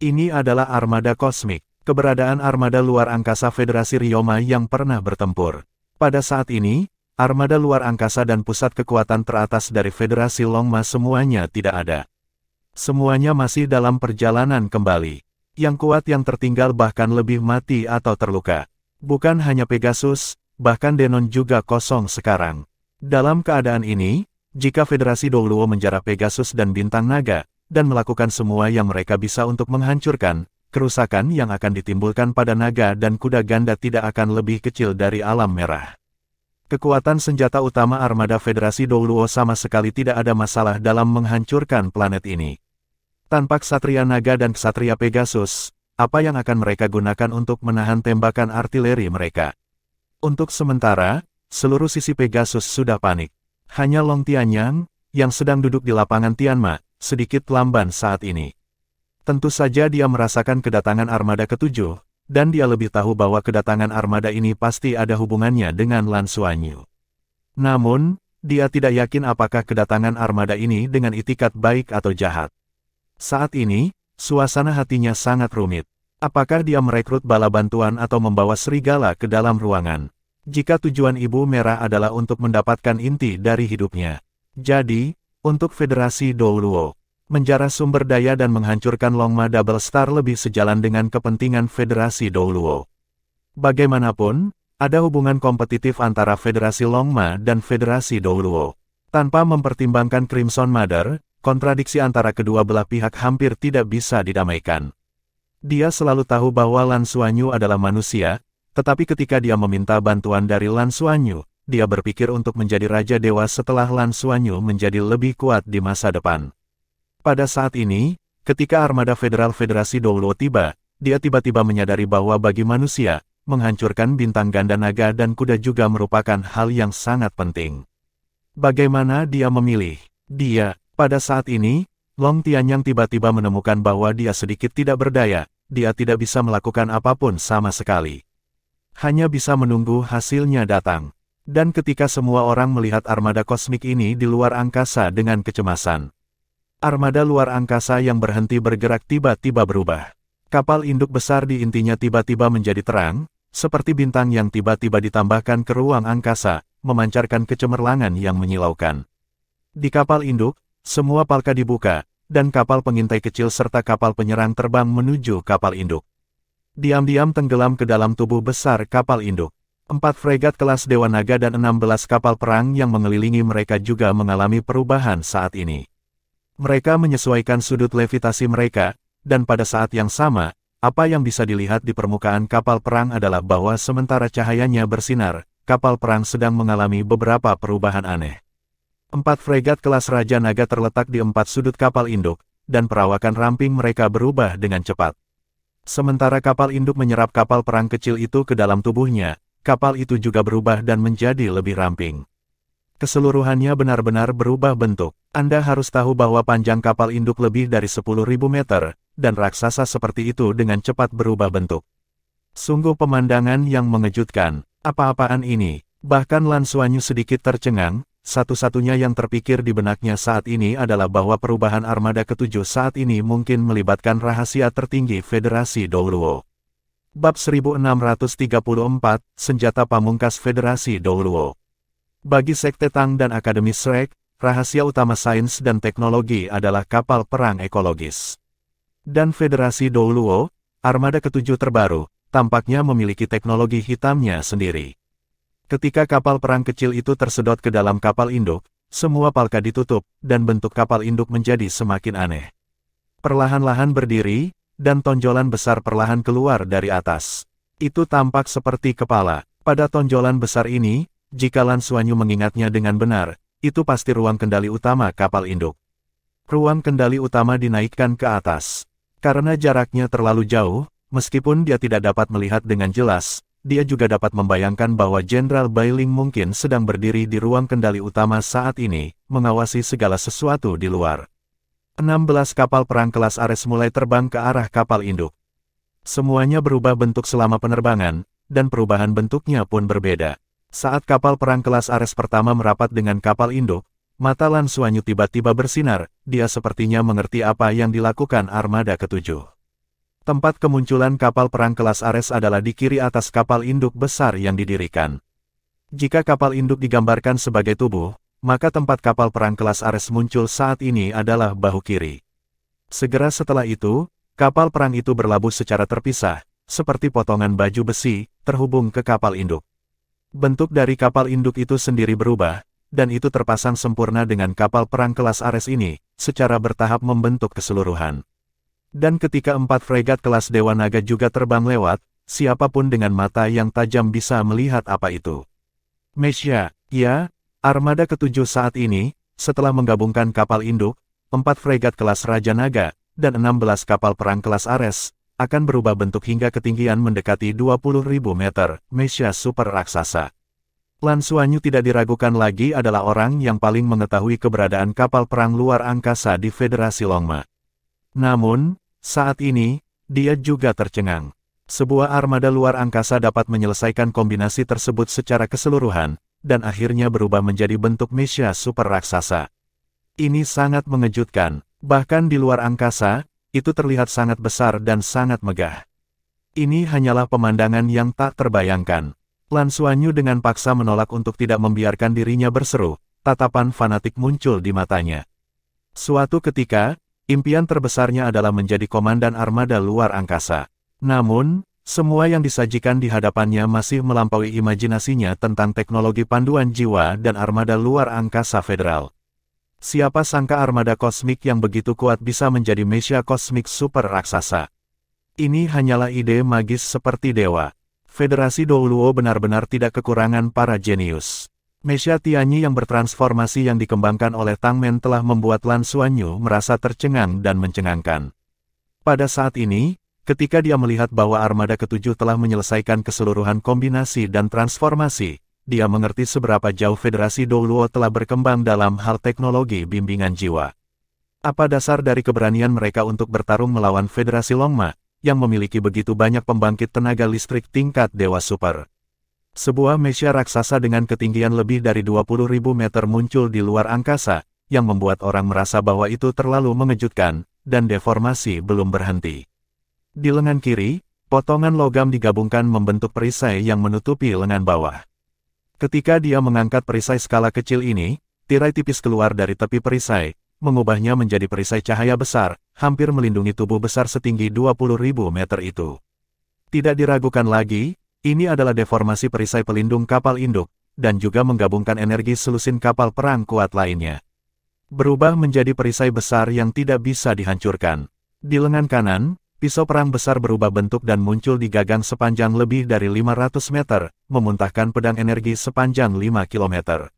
[SPEAKER 1] Ini adalah armada kosmik, keberadaan armada luar angkasa Federasi Ryoma yang pernah bertempur. Pada saat ini, armada luar angkasa dan pusat kekuatan teratas dari Federasi Longma semuanya tidak ada. Semuanya masih dalam perjalanan kembali. Yang kuat yang tertinggal bahkan lebih mati atau terluka. Bukan hanya Pegasus, bahkan Denon juga kosong sekarang. Dalam keadaan ini, jika Federasi Douluo menjarah Pegasus dan Bintang Naga, dan melakukan semua yang mereka bisa untuk menghancurkan, kerusakan yang akan ditimbulkan pada naga dan kuda ganda tidak akan lebih kecil dari alam merah. Kekuatan senjata utama armada Federasi Douluo sama sekali tidak ada masalah dalam menghancurkan planet ini. Tanpa Ksatria Naga dan Ksatria Pegasus, apa yang akan mereka gunakan untuk menahan tembakan artileri mereka? Untuk sementara, seluruh sisi Pegasus sudah panik. Hanya Long Tianyang, yang sedang duduk di lapangan Tianma, sedikit lamban saat ini. Tentu saja dia merasakan kedatangan armada ketujuh, dan dia lebih tahu bahwa kedatangan armada ini pasti ada hubungannya dengan Lan Xuanyu. Namun, dia tidak yakin apakah kedatangan armada ini dengan itikat baik atau jahat. Saat ini, suasana hatinya sangat rumit. Apakah dia merekrut bala bantuan atau membawa serigala ke dalam ruangan? Jika tujuan Ibu Merah adalah untuk mendapatkan inti dari hidupnya. Jadi, untuk Federasi Douluo, menjarah sumber daya dan menghancurkan Longma Double Star lebih sejalan dengan kepentingan Federasi Douluo. Bagaimanapun, ada hubungan kompetitif antara Federasi Longma dan Federasi Douluo. Tanpa mempertimbangkan Crimson Mother, kontradiksi antara kedua belah pihak hampir tidak bisa didamaikan. Dia selalu tahu bahwa Lan Xuanyu adalah manusia, tetapi ketika dia meminta bantuan dari Lan Xuanyu, dia berpikir untuk menjadi Raja Dewa setelah Lan Xuanyu menjadi lebih kuat di masa depan. Pada saat ini, ketika armada federal Federasi Douluo tiba, dia tiba-tiba menyadari bahwa bagi manusia, menghancurkan bintang ganda naga dan kuda juga merupakan hal yang sangat penting. Bagaimana dia memilih? Pada saat ini, Long Tianyang tiba-tiba menemukan bahwa dia sedikit tidak berdaya, dia tidak bisa melakukan apapun sama sekali. Hanya bisa menunggu hasilnya datang. Dan ketika semua orang melihat armada kosmik ini di luar angkasa dengan kecemasan. Armada luar angkasa yang berhenti bergerak tiba-tiba berubah. Kapal induk besar di intinya tiba-tiba menjadi terang, seperti bintang yang tiba-tiba ditambahkan ke ruang angkasa, memancarkan kecemerlangan yang menyilaukan. Di kapal induk, semua palka dibuka, dan kapal pengintai kecil serta kapal penyerang terbang menuju kapal induk. Diam-diam tenggelam ke dalam tubuh besar kapal induk. 4 fregat kelas Dewa Naga dan 16 kapal perang yang mengelilingi mereka juga mengalami perubahan saat ini. Mereka menyesuaikan sudut levitasi mereka, dan pada saat yang sama, apa yang bisa dilihat di permukaan kapal perang adalah bahwa sementara cahayanya bersinar, kapal perang sedang mengalami beberapa perubahan aneh. 4 fregat kelas Raja Naga terletak di 4 sudut kapal induk, dan perawakan ramping mereka berubah dengan cepat. Sementara kapal induk menyerap kapal perang kecil itu ke dalam tubuhnya, kapal itu juga berubah dan menjadi lebih ramping. Keseluruhannya benar-benar berubah bentuk. Anda harus tahu bahwa panjang kapal induk lebih dari 10.000 meter, dan raksasa seperti itu dengan cepat berubah bentuk. Sungguh pemandangan yang mengejutkan. Apa-apaan ini? Bahkan Lan Xuanyu sedikit tercengang, satu-satunya yang terpikir di benaknya saat ini adalah bahwa perubahan armada ketujuh saat ini mungkin melibatkan rahasia tertinggi Federasi Douluo. Bab 1634, Senjata Pamungkas Federasi Douluo. Bagi Sekte Tang dan Akademi Shrek, rahasia utama sains dan teknologi adalah kapal perang ekologis. Dan Federasi Douluo, armada ketujuh terbaru, tampaknya memiliki teknologi hitamnya sendiri. Ketika kapal perang kecil itu tersedot ke dalam kapal induk, semua palka ditutup, dan bentuk kapal induk menjadi semakin aneh. Perlahan-lahan berdiri, dan tonjolan besar perlahan keluar dari atas. Itu tampak seperti kepala. Pada tonjolan besar ini, jika Lan Xuanyu mengingatnya dengan benar, itu pasti ruang kendali utama kapal induk. Ruang kendali utama dinaikkan ke atas. Karena jaraknya terlalu jauh, meskipun dia tidak dapat melihat dengan jelas, dia juga dapat membayangkan bahwa Jenderal Bailing mungkin sedang berdiri di ruang kendali utama saat ini, mengawasi segala sesuatu di luar. 16 kapal perang kelas Ares mulai terbang ke arah kapal induk. Semuanya berubah bentuk selama penerbangan, dan perubahan bentuknya pun berbeda. Saat kapal perang kelas Ares pertama merapat dengan kapal induk, mata Lan Xuanyu tiba-tiba bersinar, dia sepertinya mengerti apa yang dilakukan armada ketujuh. Tempat kemunculan kapal perang kelas Ares adalah di kiri atas kapal induk besar yang didirikan. Jika kapal induk digambarkan sebagai tubuh, maka tempat kapal perang kelas Ares muncul saat ini adalah bahu kiri. Segera setelah itu, kapal perang itu berlabuh secara terpisah, seperti potongan baju besi, terhubung ke kapal induk. Bentuk dari kapal induk itu sendiri berubah, dan itu terpasang sempurna dengan kapal perang kelas Ares ini, secara bertahap membentuk keseluruhan. Dan ketika 4 fregat kelas Dewa Naga juga terbang lewat, siapapun dengan mata yang tajam bisa melihat apa itu. Mesya, ya, armada ketujuh saat ini, setelah menggabungkan kapal induk, 4 fregat kelas Raja Naga, dan 16 kapal perang kelas Ares, akan berubah bentuk hingga ketinggian mendekati 20.000 meter, Mesya super raksasa. Lan Xuanyu tidak diragukan lagi adalah orang yang paling mengetahui keberadaan kapal perang luar angkasa di Federasi Longma. Namun, saat ini, dia juga tercengang. Sebuah armada luar angkasa dapat menyelesaikan kombinasi tersebut secara keseluruhan, dan akhirnya berubah menjadi bentuk mecha super raksasa. Ini sangat mengejutkan, bahkan di luar angkasa, itu terlihat sangat besar dan sangat megah. Ini hanyalah pemandangan yang tak terbayangkan. Lan Xuanyu dengan paksa menolak untuk tidak membiarkan dirinya berseru, tatapan fanatik muncul di matanya. Suatu ketika, impian terbesarnya adalah menjadi komandan armada luar angkasa. Namun, semua yang disajikan di hadapannya masih melampaui imajinasinya tentang teknologi panduan jiwa dan armada luar angkasa federal. Siapa sangka armada kosmik yang begitu kuat bisa menjadi mecha kosmik super raksasa. Ini hanyalah ide magis seperti dewa. Federasi Douluo benar-benar tidak kekurangan para jenius. Mecha Tianyi yang bertransformasi yang dikembangkan oleh Tang Men telah membuat Lan Xuanyu merasa tercengang dan mencengangkan. Pada saat ini, ketika dia melihat bahwa armada ketujuh telah menyelesaikan keseluruhan kombinasi dan transformasi, dia mengerti seberapa jauh Federasi Douluo telah berkembang dalam hal teknologi bimbingan jiwa. Apa dasar dari keberanian mereka untuk bertarung melawan Federasi Longma, yang memiliki begitu banyak pembangkit tenaga listrik tingkat dewa super? Sebuah mecha raksasa dengan ketinggian lebih dari 20.000 meter muncul di luar angkasa, yang membuat orang merasa bahwa itu terlalu mengejutkan, dan deformasi belum berhenti. Di lengan kiri, potongan logam digabungkan membentuk perisai yang menutupi lengan bawah. Ketika dia mengangkat perisai skala kecil ini, tirai tipis keluar dari tepi perisai, mengubahnya menjadi perisai cahaya besar, hampir melindungi tubuh besar setinggi 20.000 meter itu. Tidak diragukan lagi, ini adalah deformasi perisai pelindung kapal induk, dan juga menggabungkan energi selusin kapal perang kuat lainnya. Berubah menjadi perisai besar yang tidak bisa dihancurkan. Di lengan kanan, pisau perang besar berubah bentuk dan muncul di gagang sepanjang lebih dari 500 meter, memuntahkan pedang energi sepanjang 5 km.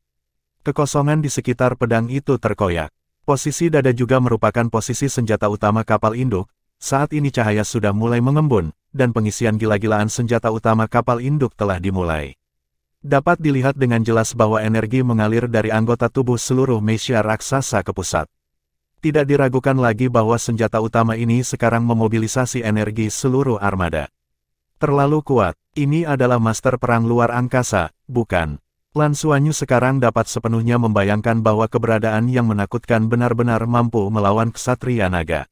[SPEAKER 1] Kekosongan di sekitar pedang itu terkoyak. Posisi dada juga merupakan posisi senjata utama kapal induk. Saat ini cahaya sudah mulai mengembun, dan pengisian gila-gilaan senjata utama kapal induk telah dimulai. Dapat dilihat dengan jelas bahwa energi mengalir dari anggota tubuh seluruh mecha raksasa ke pusat. Tidak diragukan lagi bahwa senjata utama ini sekarang memobilisasi energi seluruh armada. Terlalu kuat, ini adalah master perang luar angkasa, bukan? Lan Xuanyu sekarang dapat sepenuhnya membayangkan bahwa keberadaan yang menakutkan benar-benar mampu melawan Ksatria Naga.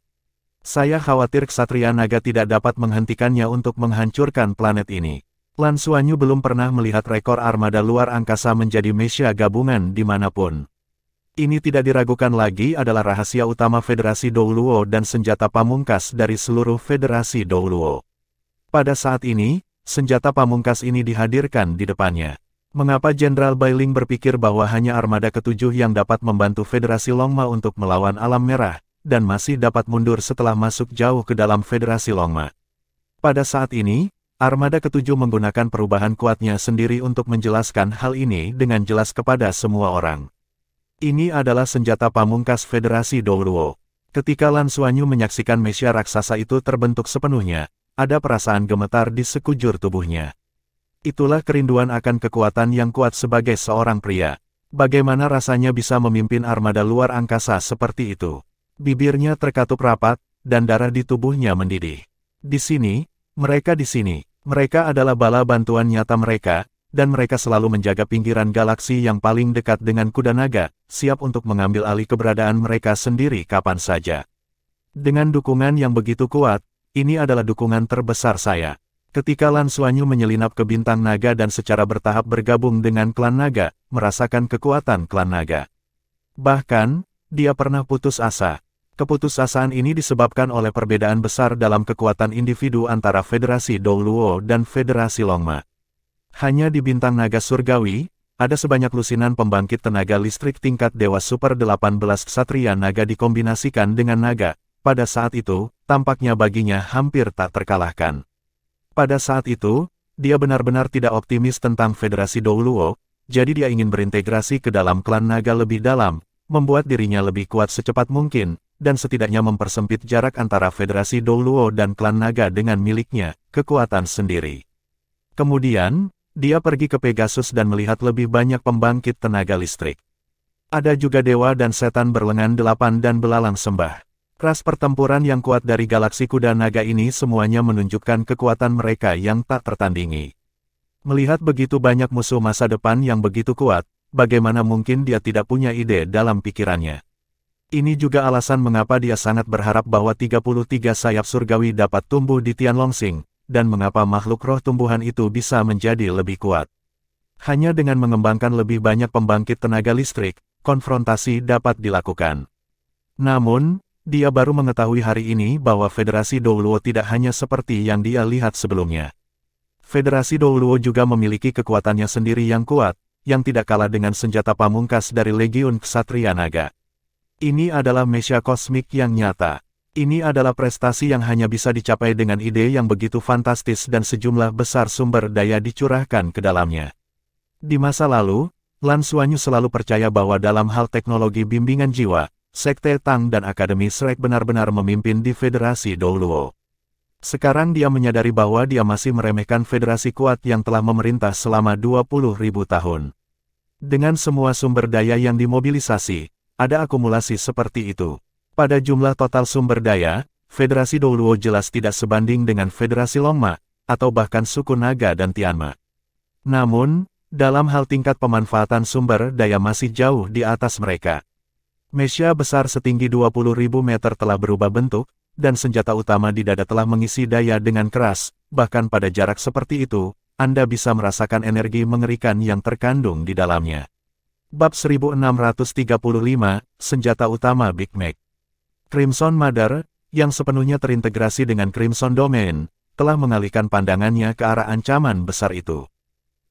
[SPEAKER 1] Saya khawatir Ksatria Naga tidak dapat menghentikannya untuk menghancurkan planet ini. Lan Xuanyu belum pernah melihat rekor armada luar angkasa menjadi mecha gabungan dimanapun. Ini tidak diragukan lagi adalah rahasia utama Federasi Douluo dan senjata pamungkas dari seluruh Federasi Douluo. Pada saat ini, senjata pamungkas ini dihadirkan di depannya. Mengapa Jenderal Bailing berpikir bahwa hanya armada ketujuh yang dapat membantu Federasi Longma untuk melawan alam merah, dan masih dapat mundur setelah masuk jauh ke dalam Federasi Longma? Pada saat ini, armada ketujuh menggunakan perubahan kuatnya sendiri untuk menjelaskan hal ini dengan jelas kepada semua orang. Ini adalah senjata pamungkas Federasi Douluo. Ketika Lan Xuanyu menyaksikan mecha raksasa itu terbentuk sepenuhnya, ada perasaan gemetar di sekujur tubuhnya. Itulah kerinduan akan kekuatan yang kuat sebagai seorang pria. Bagaimana rasanya bisa memimpin armada luar angkasa seperti itu? Bibirnya terkatup rapat, dan darah di tubuhnya mendidih. Di sini, mereka adalah bala bantuan nyata mereka, dan mereka selalu menjaga pinggiran galaksi yang paling dekat dengan kuda naga, siap untuk mengambil alih keberadaan mereka sendiri kapan saja. Dengan dukungan yang begitu kuat, ini adalah dukungan terbesar saya. Ketika Lan Xuanyu menyelinap ke bintang naga dan secara bertahap bergabung dengan klan naga, merasakan kekuatan klan naga. Bahkan, dia pernah putus asa. Keputusasaan ini disebabkan oleh perbedaan besar dalam kekuatan individu antara Federasi Douluo dan Federasi Longma. Hanya di bintang naga surgawi, ada sebanyak lusinan pembangkit tenaga listrik tingkat dewa super 18 Ksatria Naga dikombinasikan dengan naga. Pada saat itu, tampaknya baginya hampir tak terkalahkan. Pada saat itu, dia benar-benar tidak optimis tentang Federasi Douluo, jadi dia ingin berintegrasi ke dalam klan naga lebih dalam, membuat dirinya lebih kuat secepat mungkin, dan setidaknya mempersempit jarak antara Federasi Douluo dan klan naga dengan miliknya, kekuatan sendiri. Kemudian, dia pergi ke Pegasus dan melihat lebih banyak pembangkit tenaga listrik. Ada juga dewa dan setan berlengan delapan dan belalang sembah. Ras pertempuran yang kuat dari galaksi kuda naga ini semuanya menunjukkan kekuatan mereka yang tak tertandingi. Melihat begitu banyak musuh masa depan yang begitu kuat, bagaimana mungkin dia tidak punya ide dalam pikirannya. Ini juga alasan mengapa dia sangat berharap bahwa 33 sayap surgawi dapat tumbuh di Tianlongxing, dan mengapa makhluk roh tumbuhan itu bisa menjadi lebih kuat. Hanya dengan mengembangkan lebih banyak pembangkit tenaga listrik, konfrontasi dapat dilakukan. Namun, dia baru mengetahui hari ini bahwa Federasi Douluo tidak hanya seperti yang dia lihat sebelumnya. Federasi Douluo juga memiliki kekuatannya sendiri yang kuat, yang tidak kalah dengan senjata pamungkas dari Legiun Ksatria Naga. Ini adalah mesia kosmik yang nyata. Ini adalah prestasi yang hanya bisa dicapai dengan ide yang begitu fantastis dan sejumlah besar sumber daya dicurahkan ke dalamnya. Di masa lalu, Lan Xuanyu selalu percaya bahwa dalam hal teknologi bimbingan jiwa, Sekte Tang dan Akademi Shrek benar-benar memimpin di Federasi Douluo. Sekarang dia menyadari bahwa dia masih meremehkan federasi kuat yang telah memerintah selama 20.000 tahun. Dengan semua sumber daya yang dimobilisasi, ada akumulasi seperti itu. Pada jumlah total sumber daya, Federasi Douluo jelas tidak sebanding dengan Federasi Longma, atau bahkan suku Naga dan Tianma. Namun, dalam hal tingkat pemanfaatan sumber daya masih jauh di atas mereka. Mesia besar setinggi 20.000 meter telah berubah bentuk, dan senjata utama di dada telah mengisi daya dengan keras, bahkan pada jarak seperti itu, Anda bisa merasakan energi mengerikan yang terkandung di dalamnya. Bab 1635, Senjata Utama Big Mac. Crimson Mother, yang sepenuhnya terintegrasi dengan Crimson Domain, telah mengalihkan pandangannya ke arah ancaman besar itu.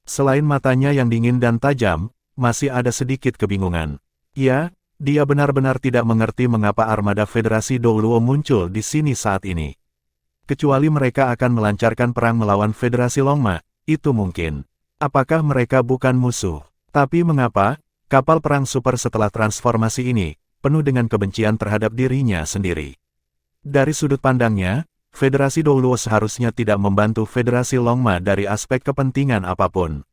[SPEAKER 1] Selain matanya yang dingin dan tajam, masih ada sedikit kebingungan. Ya, dia benar-benar tidak mengerti mengapa armada Federasi Douluo muncul di sini saat ini. Kecuali mereka akan melancarkan perang melawan Federasi Longma, itu mungkin. Apakah mereka bukan musuh? Tapi mengapa, kapal perang super setelah transformasi ini, penuh dengan kebencian terhadap dirinya sendiri? Dari sudut pandangnya, Federasi Douluo seharusnya tidak membantu Federasi Longma dari aspek kepentingan apapun.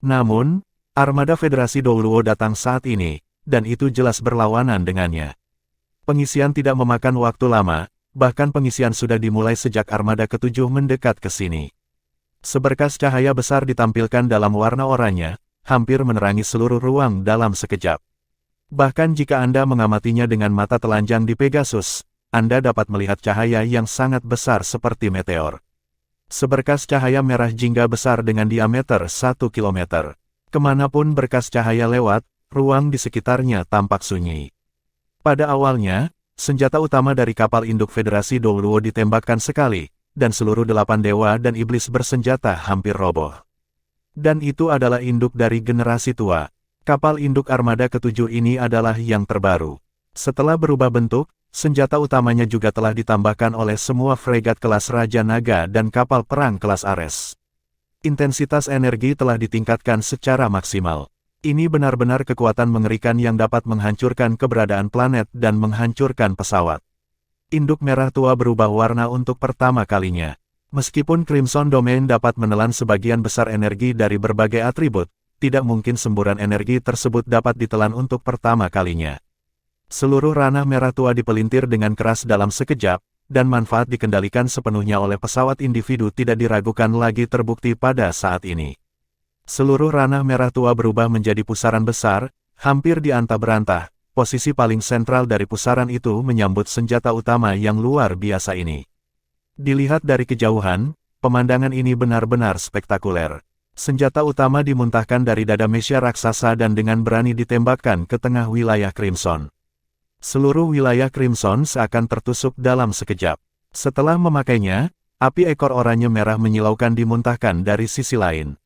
[SPEAKER 1] Namun, armada Federasi Douluo datang saat ini, dan itu jelas berlawanan dengannya. Pengisian tidak memakan waktu lama, bahkan pengisian sudah dimulai sejak armada ke-7 mendekat ke sini. Seberkas cahaya besar ditampilkan dalam warna oranye, hampir menerangi seluruh ruang dalam sekejap. Bahkan jika Anda mengamatinya dengan mata telanjang di Pegasus, Anda dapat melihat cahaya yang sangat besar seperti meteor. Seberkas cahaya merah jingga besar dengan diameter 1 km. Kemanapun berkas cahaya lewat, ruang di sekitarnya tampak sunyi. Pada awalnya, senjata utama dari kapal induk Federasi Douluo ditembakkan sekali, dan seluruh 8 dewa dan iblis bersenjata hampir roboh. Dan itu adalah induk dari generasi tua. Kapal induk armada ke-7 ini adalah yang terbaru. Setelah berubah bentuk, senjata utamanya juga telah ditambahkan oleh semua fregat kelas Raja Naga dan kapal perang kelas Ares. Intensitas energi telah ditingkatkan secara maksimal. Ini benar-benar kekuatan mengerikan yang dapat menghancurkan keberadaan planet dan menghancurkan pesawat. Induk merah tua berubah warna untuk pertama kalinya. Meskipun Crimson Domain dapat menelan sebagian besar energi dari berbagai atribut, tidak mungkin semburan energi tersebut dapat ditelan untuk pertama kalinya. Seluruh ranah merah tua dipelintir dengan keras dalam sekejap, dan manfaat dikendalikan sepenuhnya oleh pesawat individu tidak diragukan lagi terbukti pada saat ini. Seluruh ranah merah tua berubah menjadi pusaran besar, hampir diantah-berantah. Posisi paling sentral dari pusaran itu menyambut senjata utama yang luar biasa ini. Dilihat dari kejauhan, pemandangan ini benar-benar spektakuler. Senjata utama dimuntahkan dari dada mesia raksasa dan dengan berani ditembakkan ke tengah wilayah Crimson. Seluruh wilayah Crimson seakan tertusuk dalam sekejap. Setelah memakainya, api ekor oranye merah menyilaukan dimuntahkan dari sisi lain.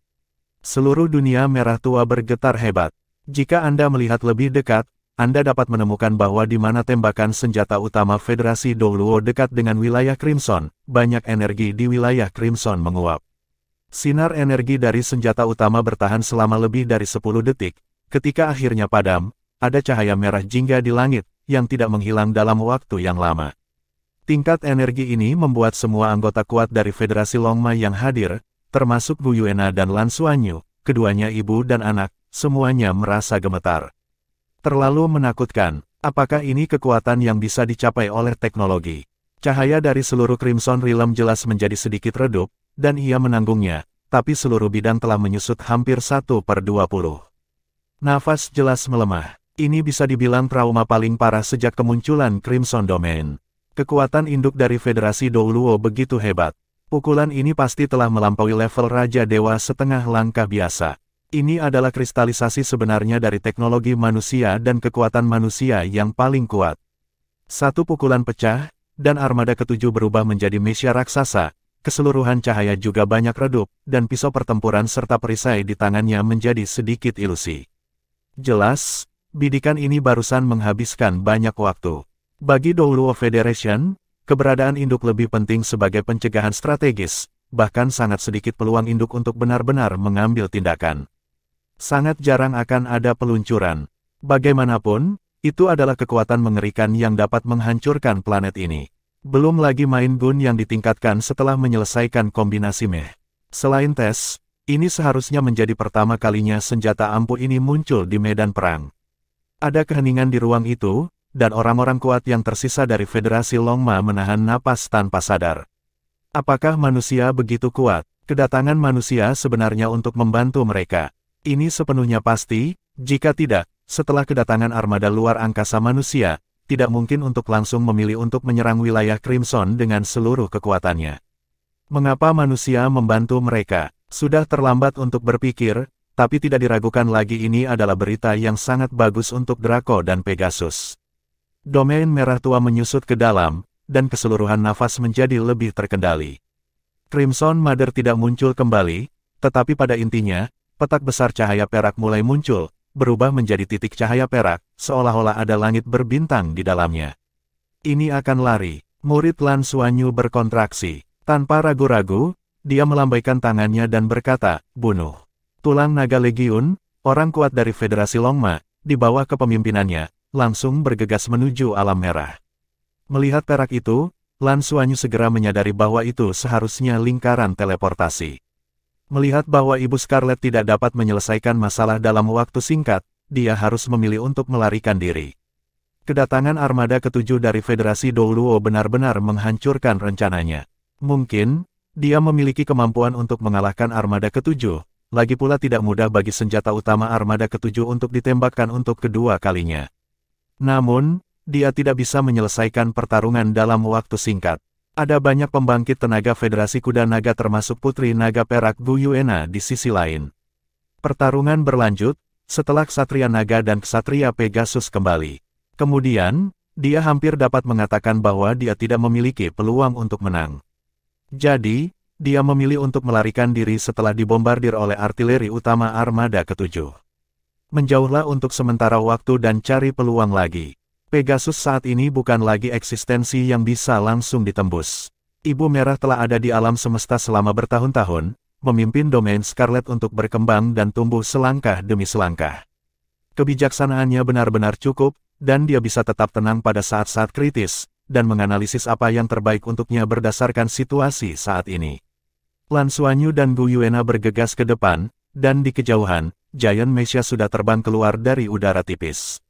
[SPEAKER 1] Seluruh dunia merah tua bergetar hebat. Jika Anda melihat lebih dekat, Anda dapat menemukan bahwa di mana tembakan senjata utama Federasi Douluo dekat dengan wilayah Crimson, banyak energi di wilayah Crimson menguap. Sinar energi dari senjata utama bertahan selama lebih dari 10 detik. Ketika akhirnya padam, ada cahaya merah jingga di langit, yang tidak menghilang dalam waktu yang lama. Tingkat energi ini membuat semua anggota kuat dari Federasi Longma yang hadir, termasuk Gu Yuena dan Lan Xuanyu, keduanya ibu dan anak, semuanya merasa gemetar. Terlalu menakutkan, apakah ini kekuatan yang bisa dicapai oleh teknologi? Cahaya dari seluruh Crimson Realm jelas menjadi sedikit redup, dan ia menanggungnya, tapi seluruh bidang telah menyusut hampir 1/20. Nafas jelas melemah. Ini bisa dibilang trauma paling parah sejak kemunculan Crimson Domain. Kekuatan induk dari Federasi Douluo begitu hebat. Pukulan ini pasti telah melampaui level Raja Dewa setengah langkah biasa. Ini adalah kristalisasi sebenarnya dari teknologi manusia dan kekuatan manusia yang paling kuat. Satu pukulan pecah, dan armada ketujuh berubah menjadi mesia raksasa. Keseluruhan cahaya juga banyak redup, dan pisau pertempuran serta perisai di tangannya menjadi sedikit ilusi. Jelas, bidikan ini barusan menghabiskan banyak waktu. Bagi Douluo Federation, keberadaan induk lebih penting sebagai pencegahan strategis, bahkan sangat sedikit peluang induk untuk benar-benar mengambil tindakan. Sangat jarang akan ada peluncuran. Bagaimanapun, itu adalah kekuatan mengerikan yang dapat menghancurkan planet ini. Belum lagi main gun yang ditingkatkan setelah menyelesaikan kombinasi meh. Selain tes, ini seharusnya menjadi pertama kalinya senjata ampuh ini muncul di medan perang. Ada keheningan di ruang itu, dan orang-orang kuat yang tersisa dari Federasi Longma menahan napas tanpa sadar. Apakah manusia begitu kuat? Kedatangan manusia sebenarnya untuk membantu mereka. Ini sepenuhnya pasti, jika tidak, setelah kedatangan armada luar angkasa manusia, tidak mungkin untuk langsung memilih untuk menyerang wilayah Crimson dengan seluruh kekuatannya. Mengapa manusia membantu mereka? Sudah terlambat untuk berpikir, tapi tidak diragukan lagi ini adalah berita yang sangat bagus untuk Draco dan Pegasus. Domain merah tua menyusut ke dalam, dan keseluruhan nafas menjadi lebih terkendali. Crimson Mother tidak muncul kembali, tetapi pada intinya, petak besar cahaya perak mulai muncul, berubah menjadi titik cahaya perak, seolah-olah ada langit berbintang di dalamnya. Ini akan lari. Murid Lan Xuanyu berkontraksi. Tanpa ragu-ragu, dia melambaikan tangannya dan berkata, bunuh. Tulang Naga Legiun, orang kuat dari Federasi Longma, di bawah kepemimpinannya, langsung bergegas menuju alam merah. Melihat perak itu, Lan Xuanyu segera menyadari bahwa itu seharusnya lingkaran teleportasi. Melihat bahwa Ibu Scarlet tidak dapat menyelesaikan masalah dalam waktu singkat, dia harus memilih untuk melarikan diri. Kedatangan armada ketujuh dari Federasi Douluo benar-benar menghancurkan rencananya. Mungkin, dia memiliki kemampuan untuk mengalahkan armada ketujuh, lagi pula tidak mudah bagi senjata utama armada ketujuh untuk ditembakkan untuk kedua kalinya. Namun, dia tidak bisa menyelesaikan pertarungan dalam waktu singkat. Ada banyak pembangkit tenaga Federasi Kuda Naga termasuk Putri Naga Perak Gu Yuena di sisi lain. Pertarungan berlanjut, setelah Ksatria Naga dan Ksatria Pegasus kembali. Kemudian, dia hampir dapat mengatakan bahwa dia tidak memiliki peluang untuk menang. Jadi, dia memilih untuk melarikan diri setelah dibombardir oleh artileri utama armada ketujuh. Menjauhlah untuk sementara waktu dan cari peluang lagi. Pegasus saat ini bukan lagi eksistensi yang bisa langsung ditembus. Ibu Merah telah ada di alam semesta selama bertahun-tahun, memimpin domain Scarlet untuk berkembang dan tumbuh selangkah demi selangkah. Kebijaksanaannya benar-benar cukup, dan dia bisa tetap tenang pada saat-saat kritis, dan menganalisis apa yang terbaik untuknya berdasarkan situasi saat ini. Lan Xuanyu dan Gu Yuena bergegas ke depan, dan di kejauhan, Giant Messiah sudah terbang keluar dari udara tipis.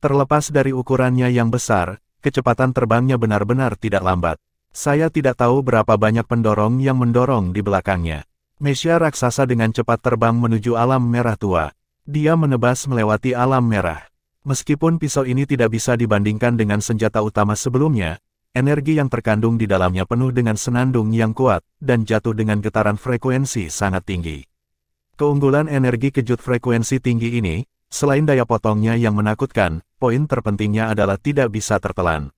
[SPEAKER 1] Terlepas dari ukurannya yang besar, kecepatan terbangnya benar-benar tidak lambat. Saya tidak tahu berapa banyak pendorong yang mendorong di belakangnya. Messiah raksasa dengan cepat terbang menuju alam merah tua. Dia menebas melewati alam merah. Meskipun pisau ini tidak bisa dibandingkan dengan senjata utama sebelumnya, energi yang terkandung di dalamnya penuh dengan senandung yang kuat, dan jatuh dengan getaran frekuensi sangat tinggi. Keunggulan energi kejut frekuensi tinggi ini, selain daya potongnya yang menakutkan, poin terpentingnya adalah tidak bisa tertelan.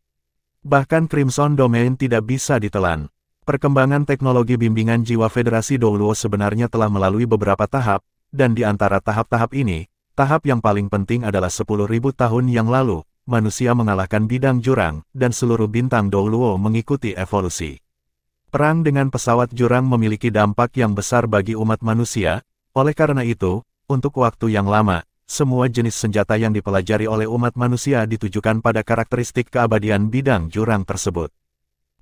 [SPEAKER 1] Bahkan Crimson Domain tidak bisa ditelan. Perkembangan teknologi bimbingan jiwa Federasi Douluo sebenarnya telah melalui beberapa tahap, dan di antara tahap-tahap ini, tahap yang paling penting adalah 10.000 tahun yang lalu, manusia mengalahkan bidang jurang, dan seluruh bintang Douluo mengikuti evolusi. Perang dengan pesawat jurang memiliki dampak yang besar bagi umat manusia, oleh karena itu, untuk waktu yang lama, semua jenis senjata yang dipelajari oleh umat manusia ditujukan pada karakteristik keabadian bidang jurang tersebut.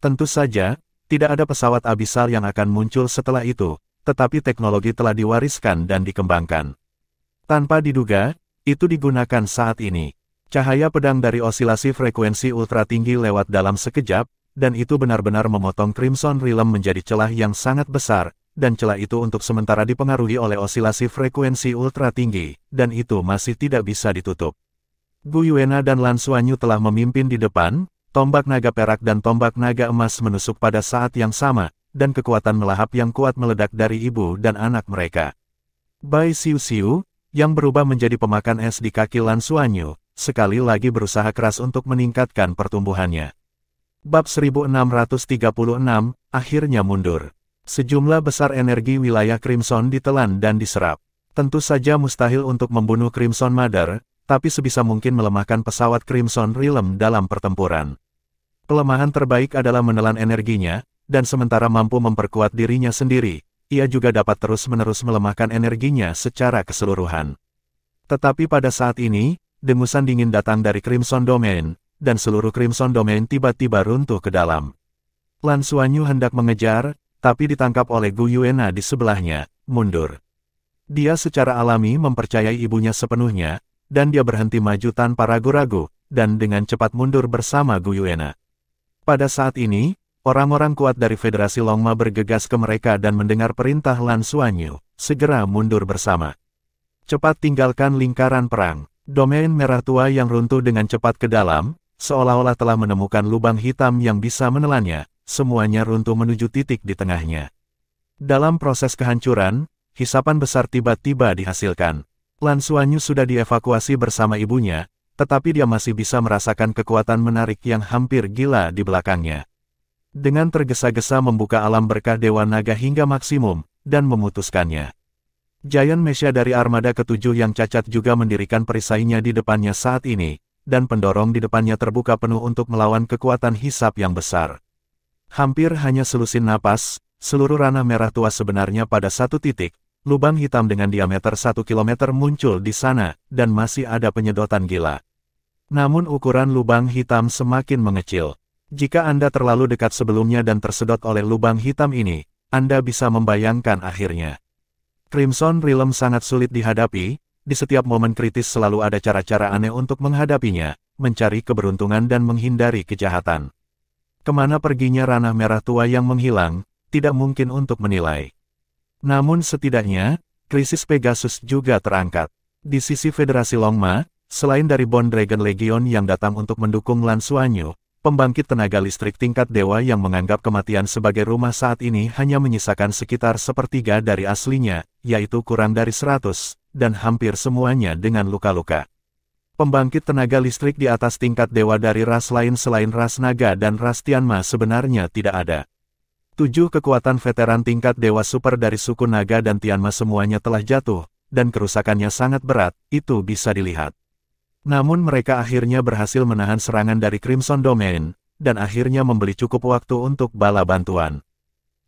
[SPEAKER 1] Tentu saja, tidak ada pesawat abisal yang akan muncul setelah itu, tetapi teknologi telah diwariskan dan dikembangkan. Tanpa diduga, itu digunakan saat ini. Cahaya pedang dari osilasi frekuensi ultra tinggi lewat dalam sekejap, dan itu benar-benar memotong Crimson Realm menjadi celah yang sangat besar, dan celah itu untuk sementara dipengaruhi oleh osilasi frekuensi ultra tinggi, dan itu masih tidak bisa ditutup. Gu Yuena dan Lan Xuanyu telah memimpin di depan, tombak naga perak dan tombak naga emas menusuk pada saat yang sama, dan kekuatan melahap yang kuat meledak dari ibu dan anak mereka. Bai Xiu, yang berubah menjadi pemakan es di kaki Lan Xuanyu, sekali lagi berusaha keras untuk meningkatkan pertumbuhannya. Bab 1636, akhirnya mundur. Sejumlah besar energi wilayah Crimson ditelan dan diserap. Tentu saja mustahil untuk membunuh Crimson Mother, tapi sebisa mungkin melemahkan pesawat Crimson Realm dalam pertempuran. Kelemahan terbaik adalah menelan energinya, dan sementara mampu memperkuat dirinya sendiri, ia juga dapat terus-menerus melemahkan energinya secara keseluruhan. Tetapi pada saat ini, dengusan dingin datang dari Crimson Domain, dan seluruh Crimson Domain tiba-tiba runtuh ke dalam. Lan Xuanyu hendak mengejar, tapi ditangkap oleh Gu Yuena di sebelahnya, mundur. Dia secara alami mempercayai ibunya sepenuhnya, dan dia berhenti maju tanpa ragu-ragu, dan dengan cepat mundur bersama Gu Yuena. Pada saat ini, orang-orang kuat dari Federasi Longma bergegas ke mereka dan mendengar perintah Lan Xuanyu, segera mundur bersama. Cepat tinggalkan lingkaran perang. Domain merah tua yang runtuh dengan cepat ke dalam, seolah-olah telah menemukan lubang hitam yang bisa menelannya, semuanya runtuh menuju titik di tengahnya. Dalam proses kehancuran, hisapan besar tiba-tiba dihasilkan. Lan Xuanyu sudah dievakuasi bersama ibunya, tetapi dia masih bisa merasakan kekuatan menarik yang hampir gila di belakangnya. Dengan tergesa-gesa membuka alam berkah Dewa Naga hingga maksimum, dan memutuskannya. Giant Messiah dari armada ketujuh yang cacat juga mendirikan perisainya di depannya saat ini, dan pendorong di depannya terbuka penuh untuk melawan kekuatan hisap yang besar. Hampir hanya selusin napas, seluruh ranah merah tua sebenarnya pada satu titik, lubang hitam dengan diameter 1 km muncul di sana, dan masih ada penyedotan gila. Namun ukuran lubang hitam semakin mengecil. Jika Anda terlalu dekat sebelumnya dan tersedot oleh lubang hitam ini, Anda bisa membayangkan akhirnya. Crimson Realm sangat sulit dihadapi, di setiap momen kritis selalu ada cara-cara aneh untuk menghadapinya, mencari keberuntungan dan menghindari kejahatan. Kemana perginya ranah merah tua yang menghilang, tidak mungkin untuk menilai. Namun setidaknya, krisis Pegasus juga terangkat. Di sisi Federasi Longma, selain dari Bone Dragon Legion yang datang untuk mendukung Lan Xuanyu, pembangkit tenaga listrik tingkat dewa yang menganggap kematian sebagai rumah saat ini hanya menyisakan sekitar sepertiga dari aslinya, yaitu kurang dari 100, dan hampir semuanya dengan luka-luka. Pembangkit tenaga listrik di atas tingkat dewa dari ras lain selain ras naga dan ras Tianma sebenarnya tidak ada. 7 kekuatan veteran tingkat dewa super dari suku naga dan Tianma semuanya telah jatuh, dan kerusakannya sangat berat, itu bisa dilihat. Namun mereka akhirnya berhasil menahan serangan dari Crimson Domain, dan akhirnya membeli cukup waktu untuk bala bantuan.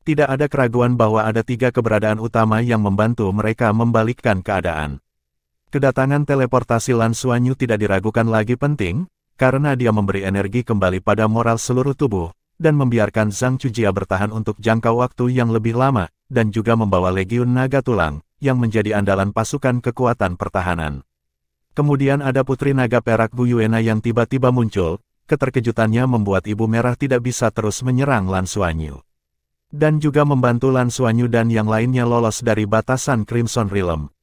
[SPEAKER 1] Tidak ada keraguan bahwa ada 3 keberadaan utama yang membantu mereka membalikkan keadaan. Kedatangan teleportasi Lan Xuanyu tidak diragukan lagi penting, karena dia memberi energi kembali pada moral seluruh tubuh, dan membiarkan Zhang Chujia bertahan untuk jangka waktu yang lebih lama, dan juga membawa Legiun Naga Tulang, yang menjadi andalan pasukan kekuatan pertahanan. Kemudian ada Putri Naga Perak Gu Yuena yang tiba-tiba muncul, keterkejutannya membuat Ibu Merah tidak bisa terus menyerang Lan Xuanyu. Dan juga membantu Lan Xuanyu dan yang lainnya lolos dari batasan Crimson Realm.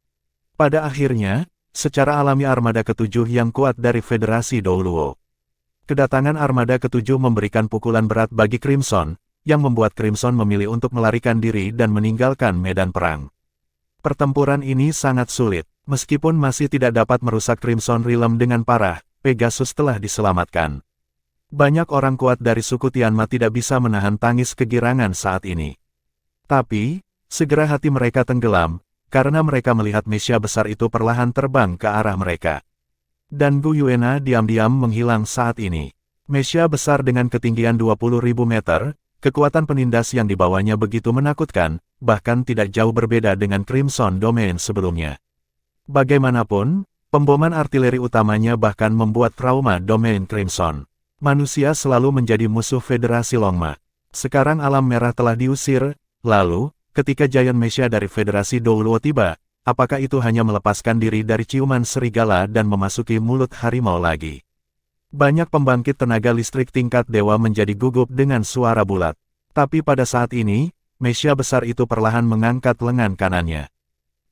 [SPEAKER 1] Pada akhirnya, secara alami armada ketujuh yang kuat dari Federasi Douluo. Kedatangan armada ketujuh memberikan pukulan berat bagi Crimson, yang membuat Crimson memilih untuk melarikan diri dan meninggalkan medan perang. Pertempuran ini sangat sulit. Meskipun masih tidak dapat merusak Crimson Realm dengan parah, Pegasus telah diselamatkan. Banyak orang kuat dari suku Tianma tidak bisa menahan tangis kegirangan saat ini. Tapi, segera hati mereka tenggelam, karena mereka melihat Messiah besar itu perlahan terbang ke arah mereka. Dan Gu Yuena diam-diam menghilang saat ini. Messiah besar dengan ketinggian 20.000 meter, kekuatan penindas yang dibawanya begitu menakutkan, bahkan tidak jauh berbeda dengan Crimson Domain sebelumnya. Bagaimanapun, pemboman artileri utamanya bahkan membuat trauma Domain Crimson. Manusia selalu menjadi musuh Federasi Longma. Sekarang alam merah telah diusir, lalu, ketika Giant Messiah dari Federasi Douluo tiba, apakah itu hanya melepaskan diri dari ciuman serigala dan memasuki mulut harimau lagi? Banyak pembangkit tenaga listrik tingkat dewa menjadi gugup dengan suara bulat. Tapi pada saat ini, Mesia besar itu perlahan mengangkat lengan kanannya.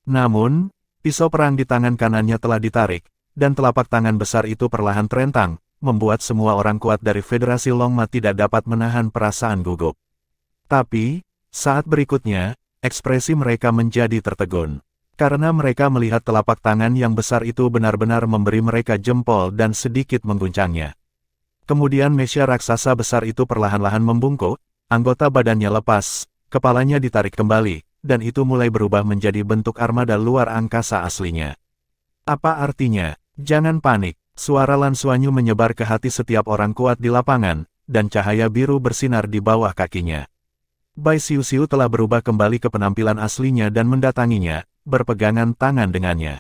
[SPEAKER 1] Namun, pisau perang di tangan kanannya telah ditarik, dan telapak tangan besar itu perlahan terentang, membuat semua orang kuat dari Federasi Longma tidak dapat menahan perasaan gugup. Tapi, saat berikutnya, ekspresi mereka menjadi tertegun. Karena mereka melihat telapak tangan yang besar itu benar-benar memberi mereka jempol dan sedikit mengguncangnya. Kemudian Mesia raksasa besar itu perlahan-lahan membungkuk, anggota badannya lepas, kepalanya ditarik kembali, dan itu mulai berubah menjadi bentuk armada luar angkasa aslinya. Apa artinya? Jangan panik. Suara Lan Xuanyu menyebar ke hati setiap orang kuat di lapangan, dan cahaya biru bersinar di bawah kakinya. Bai Xiuxiu telah berubah kembali ke penampilan aslinya dan mendatanginya, berpegangan tangan dengannya.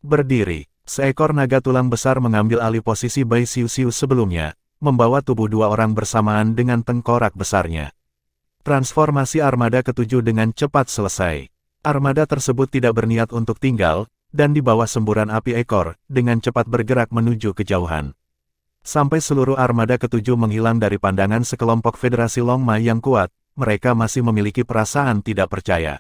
[SPEAKER 1] Berdiri, seekor naga tulang besar mengambil alih posisi Bai Xiuxiu sebelumnya, membawa tubuh dua orang bersamaan dengan tengkorak besarnya. Transformasi armada ketujuh dengan cepat selesai. Armada tersebut tidak berniat untuk tinggal, dan di bawah semburan api ekor, dengan cepat bergerak menuju kejauhan. Sampai seluruh armada ketujuh menghilang dari pandangan sekelompok Federasi Longma yang kuat, mereka masih memiliki perasaan tidak percaya.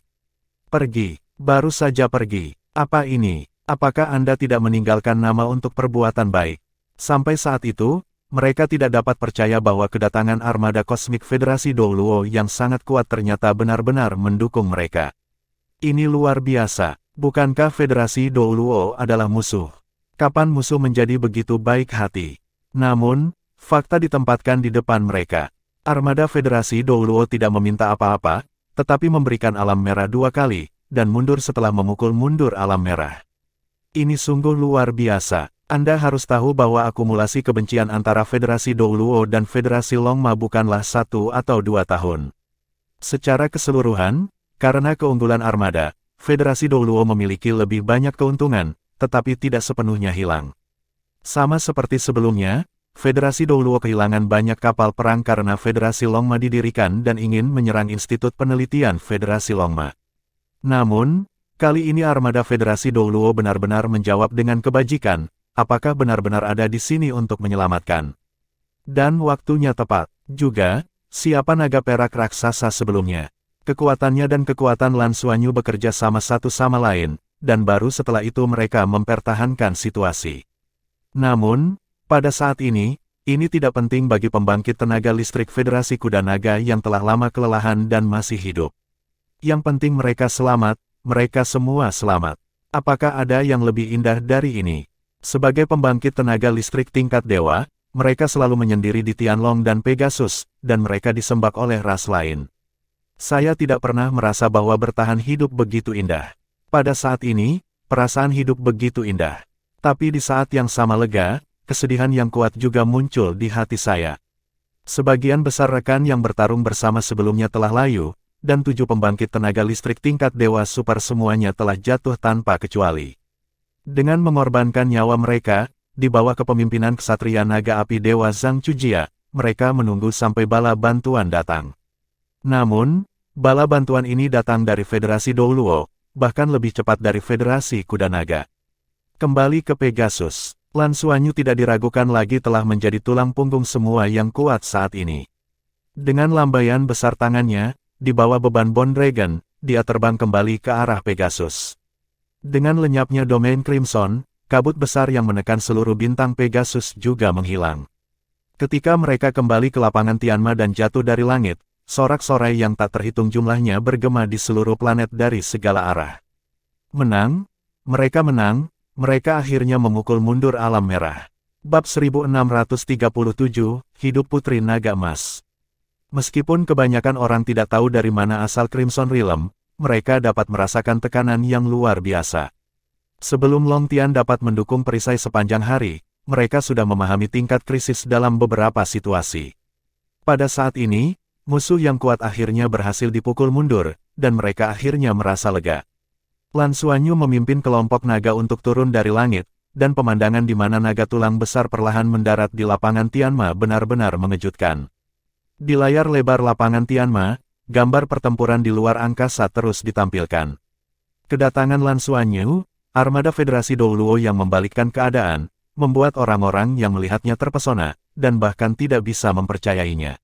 [SPEAKER 1] Pergi, baru saja pergi. Apa ini? Apakah Anda tidak meninggalkan nama untuk perbuatan baik? Sampai saat itu, mereka tidak dapat percaya bahwa kedatangan armada kosmik Federasi Douluo yang sangat kuat ternyata benar-benar mendukung mereka. Ini luar biasa. Bukankah Federasi Douluo adalah musuh? Kapan musuh menjadi begitu baik hati? Namun, fakta ditempatkan di depan mereka. Armada Federasi Douluo tidak meminta apa-apa, tetapi memberikan alam merah dua kali, dan mundur setelah memukul mundur alam merah. Ini sungguh luar biasa. Anda harus tahu bahwa akumulasi kebencian antara Federasi Douluo dan Federasi Longma bukanlah 1 atau 2 tahun. Secara keseluruhan, karena keunggulan armada, Federasi Douluo memiliki lebih banyak keuntungan, tetapi tidak sepenuhnya hilang. Sama seperti sebelumnya, Federasi Douluo kehilangan banyak kapal perang karena Federasi Longma didirikan dan ingin menyerang Institut Penelitian Federasi Longma. Namun, kali ini armada Federasi Douluo benar-benar menjawab dengan kebajikan, apakah benar-benar ada di sini untuk menyelamatkan. Dan waktunya tepat. Juga, siapa naga perak raksasa sebelumnya? Kekuatannya dan kekuatan Lan Xuanyu bekerja sama satu sama lain, dan baru setelah itu mereka mempertahankan situasi. Namun, pada saat ini tidak penting bagi pembangkit tenaga listrik Federasi Kuda Naga yang telah lama kelelahan dan masih hidup. Yang penting mereka selamat, mereka semua selamat. Apakah ada yang lebih indah dari ini? Sebagai pembangkit tenaga listrik tingkat dewa, mereka selalu menyendiri di Tianlong dan Pegasus, dan mereka disembah oleh ras lain. Saya tidak pernah merasa bahwa bertahan hidup begitu indah. Pada saat ini, perasaan hidup begitu indah. Tapi di saat yang sama lega, kesedihan yang kuat juga muncul di hati saya. Sebagian besar rekan yang bertarung bersama sebelumnya telah layu, dan 7 pembangkit tenaga listrik tingkat dewa super semuanya telah jatuh tanpa kecuali. Dengan mengorbankan nyawa mereka, di bawah kepemimpinan Ksatria Naga Api Dewa Zhang Chujia, mereka menunggu sampai bala bantuan datang. Namun, bala bantuan ini datang dari Federasi Douluo, bahkan lebih cepat dari Federasi Kuda Naga. Kembali ke Pegasus, Lan Xuanyu tidak diragukan lagi telah menjadi tulang punggung semua yang kuat saat ini. Dengan lambaian besar tangannya, di bawah beban Bone Dragon, dia terbang kembali ke arah Pegasus. Dengan lenyapnya domain Crimson, kabut besar yang menekan seluruh bintang Pegasus juga menghilang. Ketika mereka kembali ke lapangan Tianma dan jatuh dari langit, sorak-sorai yang tak terhitung jumlahnya bergema di seluruh planet dari segala arah. Menang, mereka akhirnya memukul mundur alam merah. Bab 1637, Hidup Putri Naga Emas. Meskipun kebanyakan orang tidak tahu dari mana asal Crimson Realm, mereka dapat merasakan tekanan yang luar biasa. Sebelum Long Tian dapat mendukung perisai sepanjang hari, mereka sudah memahami tingkat krisis dalam beberapa situasi. Pada saat ini, musuh yang kuat akhirnya berhasil dipukul mundur, dan mereka akhirnya merasa lega. Lan Xuanyu memimpin kelompok naga untuk turun dari langit, dan pemandangan di mana naga tulang besar perlahan mendarat di lapangan Tianma benar-benar mengejutkan. Di layar lebar lapangan Tianma, gambar pertempuran di luar angkasa terus ditampilkan. Kedatangan Lan Xuanyu, armada Federasi Douluo yang membalikkan keadaan, membuat orang-orang yang melihatnya terpesona, dan bahkan tidak bisa mempercayainya.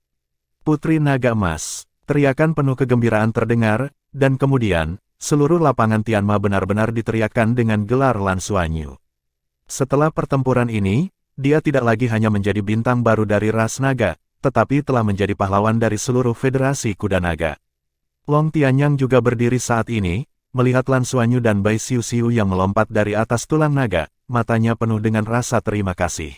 [SPEAKER 1] Putri Naga Emas. Teriakan penuh kegembiraan terdengar, dan kemudian, seluruh lapangan Tianma benar-benar diteriakkan dengan gelar Lan Xuanyu. Setelah pertempuran ini, dia tidak lagi hanya menjadi bintang baru dari ras naga, tetapi telah menjadi pahlawan dari seluruh federasi kuda naga. Long Tianyang juga berdiri saat ini, melihat Lan Xuanyu dan Bai Xiu yang melompat dari atas tulang naga, matanya penuh dengan rasa terima kasih.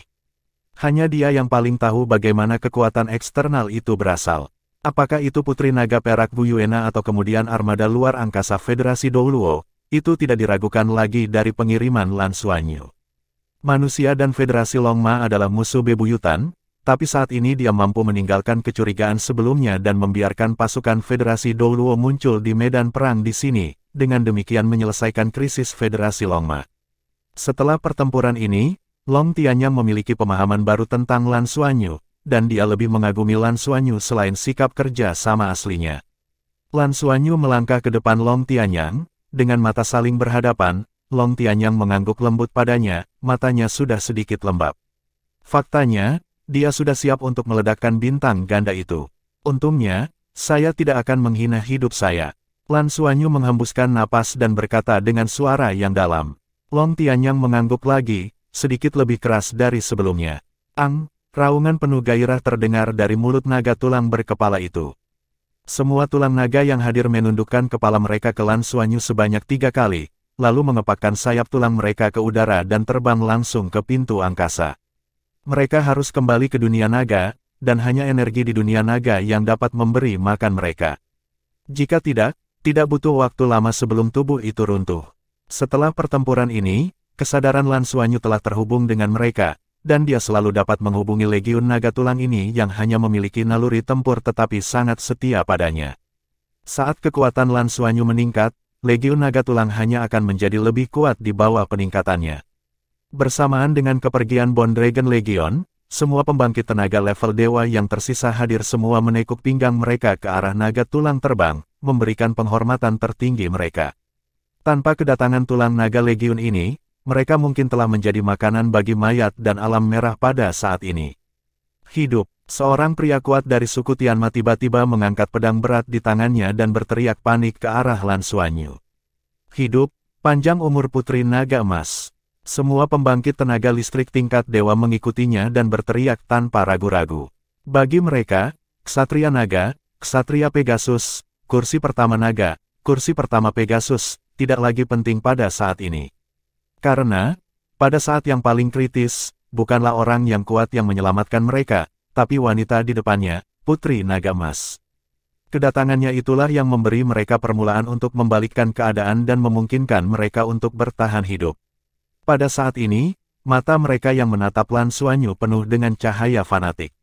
[SPEAKER 1] Hanya dia yang paling tahu bagaimana kekuatan eksternal itu berasal. Apakah itu Putri Naga Perak Gu Yuena atau kemudian armada luar angkasa Federasi Douluo, itu tidak diragukan lagi dari pengiriman Lan Xuanyu. Manusia dan Federasi Longma adalah musuh bebuyutan, tapi saat ini dia mampu meninggalkan kecurigaan sebelumnya dan membiarkan pasukan Federasi Douluo muncul di medan perang di sini, dengan demikian menyelesaikan krisis Federasi Longma. Setelah pertempuran ini, Long Tianyang memiliki pemahaman baru tentang Lan Xuanyu, dan dia lebih mengagumi Lan Xuanyu selain sikap kerja sama aslinya. Lan Xuanyu melangkah ke depan Long Tianyang, dengan mata saling berhadapan, Long Tianyang mengangguk lembut padanya, matanya sudah sedikit lembab. Faktanya, dia sudah siap untuk meledakkan bintang ganda itu. Untungnya, saya tidak akan menghina hidup saya. Lan Xuanyu menghembuskan napas dan berkata dengan suara yang dalam. Long Tianyang mengangguk lagi, sedikit lebih keras dari sebelumnya. Raungan penuh gairah terdengar dari mulut naga tulang berkepala itu. Semua tulang naga yang hadir menundukkan kepala mereka ke Lan Xuanyu sebanyak 3 kali, lalu mengepakkan sayap tulang mereka ke udara dan terbang langsung ke pintu angkasa. Mereka harus kembali ke dunia naga, dan hanya energi di dunia naga yang dapat memberi makan mereka. Jika tidak butuh waktu lama sebelum tubuh itu runtuh. Setelah pertempuran ini, kesadaran Lan Xuanyu telah terhubung dengan mereka, dan dia selalu dapat menghubungi Legiun Naga Tulang ini yang hanya memiliki naluri tempur tetapi sangat setia padanya. Saat kekuatan Lan Xuanyu meningkat, Legiun Naga Tulang hanya akan menjadi lebih kuat di bawah peningkatannya. Bersamaan dengan kepergian Bone Dragon Legion, semua pembangkit tenaga level dewa yang tersisa hadir semua menekuk pinggang mereka ke arah naga tulang terbang, memberikan penghormatan tertinggi mereka. Tanpa kedatangan tulang naga Legiun ini, mereka mungkin telah menjadi makanan bagi mayat dan alam merah pada saat ini. Hidup, seorang pria kuat dari suku Tianma tiba-tiba mengangkat pedang berat di tangannya dan berteriak panik ke arah Lan Xuanyu. Hidup, panjang umur Putri Naga Emas. Semua pembangkit tenaga listrik tingkat dewa mengikutinya dan berteriak tanpa ragu-ragu. Bagi mereka, Ksatria Naga, Ksatria Pegasus, kursi pertama naga, kursi pertama Pegasus, tidak lagi penting pada saat ini. Karena, pada saat yang paling kritis, bukanlah orang yang kuat yang menyelamatkan mereka, tapi wanita di depannya, Putri Naga Emas. Kedatangannya itulah yang memberi mereka permulaan untuk membalikkan keadaan dan memungkinkan mereka untuk bertahan hidup. Pada saat ini, mata mereka yang menatap Lan Xuanyu penuh dengan cahaya fanatik.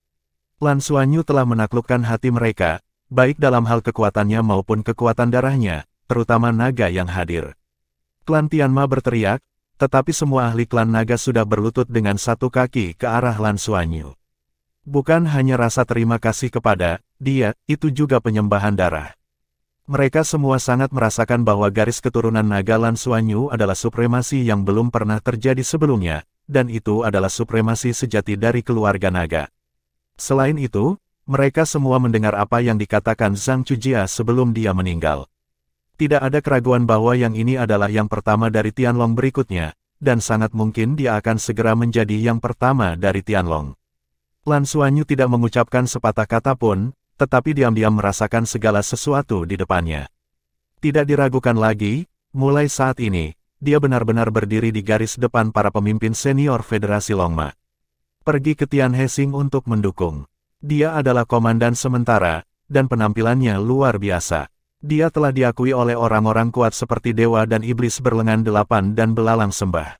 [SPEAKER 1] Lan Xuanyu telah menaklukkan hati mereka, baik dalam hal kekuatannya maupun kekuatan darahnya, terutama naga yang hadir. Klan Tianma berteriak, tetapi semua ahli klan naga sudah berlutut dengan satu kaki ke arah Lan Xuanyu. Bukan hanya rasa terima kasih kepada dia, itu juga penyembahan darah. Mereka semua sangat merasakan bahwa garis keturunan naga Lan Xuanyu adalah supremasi yang belum pernah terjadi sebelumnya, dan itu adalah supremasi sejati dari keluarga naga. Selain itu, mereka semua mendengar apa yang dikatakan Zhang Chujia sebelum dia meninggal. Tidak ada keraguan bahwa yang ini adalah yang pertama dari Tianlong berikutnya, dan sangat mungkin dia akan segera menjadi yang pertama dari Tianlong. Lan Xuanyu tidak mengucapkan sepatah kata pun, tetapi diam-diam merasakan segala sesuatu di depannya. Tidak diragukan lagi, mulai saat ini, dia benar-benar berdiri di garis depan para pemimpin senior Federasi Longma. Pergi ke Tian Hexing untuk mendukung. Dia adalah komandan sementara, dan penampilannya luar biasa. Dia telah diakui oleh orang-orang kuat seperti dewa dan iblis berlengan 8 dan belalang sembah.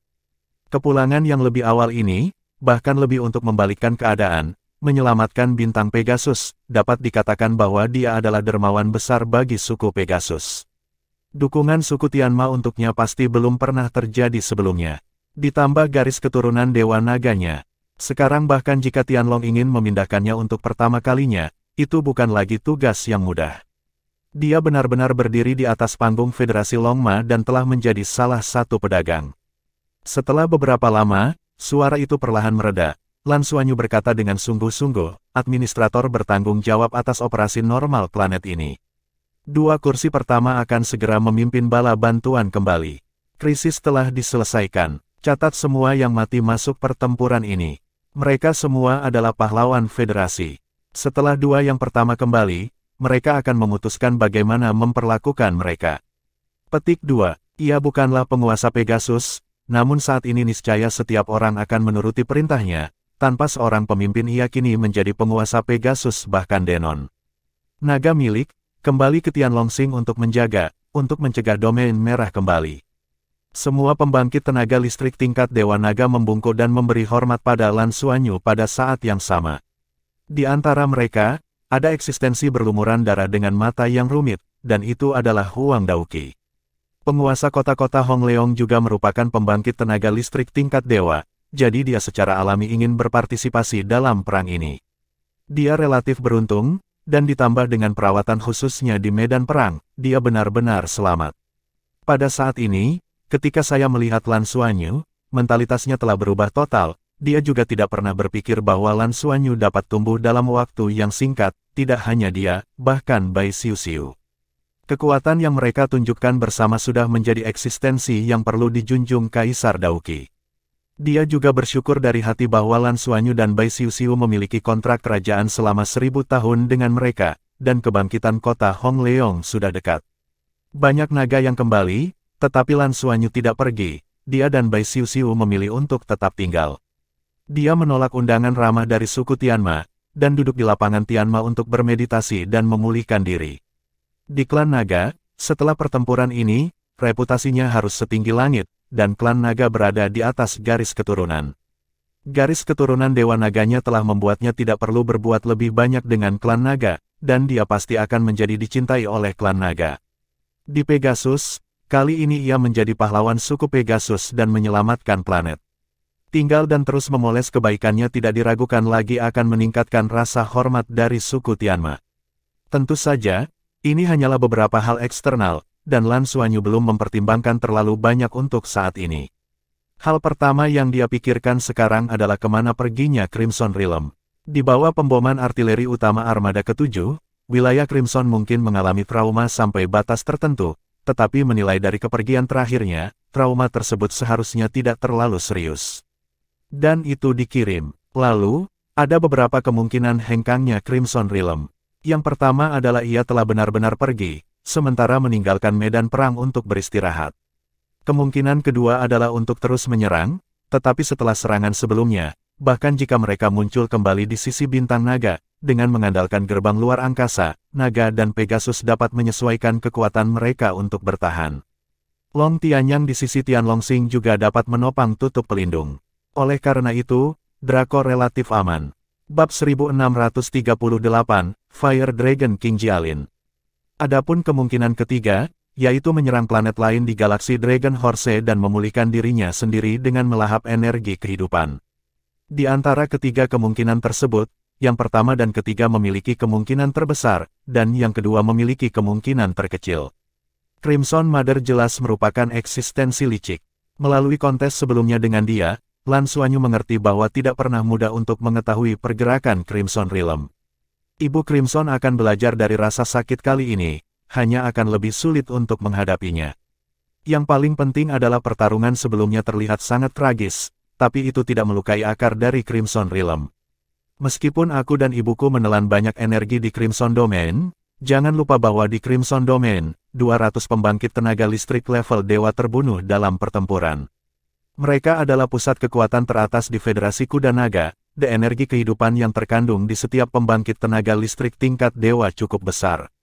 [SPEAKER 1] Kepulangan yang lebih awal ini, bahkan lebih untuk membalikkan keadaan, menyelamatkan bintang Pegasus, dapat dikatakan bahwa dia adalah dermawan besar bagi suku Pegasus. Dukungan suku Tianma untuknya pasti belum pernah terjadi sebelumnya. Ditambah garis keturunan dewa naganya. Sekarang bahkan jika Tianlong ingin memindahkannya untuk pertama kalinya, itu bukan lagi tugas yang mudah. Dia benar-benar berdiri di atas panggung Federasi Longma dan telah menjadi salah satu pedagang. Setelah beberapa lama, suara itu perlahan mereda, Lan Xuanyu berkata dengan sungguh-sungguh, administrator bertanggung jawab atas operasi normal planet ini. 2 kursi pertama akan segera memimpin bala bantuan kembali. Krisis telah diselesaikan. Catat semua yang mati masuk pertempuran ini. Mereka semua adalah pahlawan federasi. Setelah 2 yang pertama kembali, mereka akan memutuskan bagaimana memperlakukan mereka. Petik 2. Ia bukanlah penguasa Pegasus, namun saat ini niscaya setiap orang akan menuruti perintahnya. Tanpa seorang pemimpin ia kini menjadi penguasa Pegasus bahkan Denon. Naga milik, kembali ke Tianlongsing untuk mencegah domain merah kembali. Semua pembangkit tenaga listrik tingkat Dewa Naga membungkuk dan memberi hormat pada Lan Xuanyu pada saat yang sama. Di antara mereka, ada eksistensi berlumuran darah dengan mata yang rumit, dan itu adalah Huang Daoqi. Penguasa kota-kota Hongleong juga merupakan pembangkit tenaga listrik tingkat dewa. Jadi dia secara alami ingin berpartisipasi dalam perang ini. Dia relatif beruntung, dan ditambah dengan perawatan khususnya di medan perang, dia benar-benar selamat. Pada saat ini, ketika saya melihat Lan Xuanyu, mentalitasnya telah berubah total, dia juga tidak pernah berpikir bahwa Lan Xuanyu dapat tumbuh dalam waktu yang singkat, tidak hanya dia, bahkan Bai Xiuxiu. Kekuatan yang mereka tunjukkan bersama sudah menjadi eksistensi yang perlu dijunjung Kaisar Daoqi. Dia juga bersyukur dari hati bahwa Lan Xuanyu dan Bai Xiuxiu memiliki kontrak kerajaan selama 1000 tahun dengan mereka, dan kebangkitan kota Hongleong sudah dekat. Banyak naga yang kembali, tetapi Lan Xuanyu tidak pergi, dia dan Bai Xiuxiu memilih untuk tetap tinggal. Dia menolak undangan ramah dari suku Tianma, dan duduk di lapangan Tianma untuk bermeditasi dan memulihkan diri. Di klan naga, setelah pertempuran ini, reputasinya harus setinggi langit, dan klan naga berada di atas garis keturunan. Garis keturunan Dewa Naganya telah membuatnya tidak perlu berbuat lebih banyak dengan klan naga, dan dia pasti akan menjadi dicintai oleh klan naga. Di Pegasus, kali ini ia menjadi pahlawan suku Pegasus dan menyelamatkan planet. Tinggal dan terus memoles kebaikannya tidak diragukan lagi akan meningkatkan rasa hormat dari suku Tianma. Tentu saja, ini hanyalah beberapa hal eksternal, dan Lan Xuanyu belum mempertimbangkan terlalu banyak untuk saat ini. Hal pertama yang dia pikirkan sekarang adalah kemana perginya Crimson Realm. Di bawah pemboman artileri utama armada ke-7, wilayah Crimson mungkin mengalami trauma sampai batas tertentu, tetapi menilai dari kepergian terakhirnya, trauma tersebut seharusnya tidak terlalu serius. Dan itu dikirim. Lalu, ada beberapa kemungkinan hengkangnya Crimson Realm. Yang pertama adalah ia telah benar-benar pergi, sementara meninggalkan medan perang untuk beristirahat. Kemungkinan kedua adalah untuk terus menyerang, tetapi setelah serangan sebelumnya, bahkan jika mereka muncul kembali di sisi bintang naga, dengan mengandalkan gerbang luar angkasa, naga dan Pegasus dapat menyesuaikan kekuatan mereka untuk bertahan. Long Tianyang di sisi Tianlongsing juga dapat menopang tutup pelindung. Oleh karena itu, Draco relatif aman. Bab 1638, Fire Dragon King Jialin. Adapun kemungkinan ketiga, yaitu menyerang planet lain di galaksi Dragon Horse dan memulihkan dirinya sendiri dengan melahap energi kehidupan. Di antara ketiga kemungkinan tersebut, yang pertama dan ketiga memiliki kemungkinan terbesar, dan yang kedua memiliki kemungkinan terkecil. Crimson Mother jelas merupakan eksistensi licik. Melalui kontes sebelumnya dengan dia, Lan Xuanyu mengerti bahwa tidak pernah mudah untuk mengetahui pergerakan Crimson Realm. Ibu Crimson akan belajar dari rasa sakit kali ini, hanya akan lebih sulit untuk menghadapinya. Yang paling penting adalah pertarungan sebelumnya terlihat sangat tragis, tapi itu tidak melukai akar dari Crimson Realm. Meskipun aku dan ibuku menelan banyak energi di Crimson Domain, jangan lupa bahwa di Crimson Domain, 200 pembangkit tenaga listrik level dewa terbunuh dalam pertempuran. Mereka adalah pusat kekuatan teratas di Federasi Kuda Naga. Energi kehidupan yang terkandung di setiap pembangkit tenaga listrik tingkat dewa cukup besar.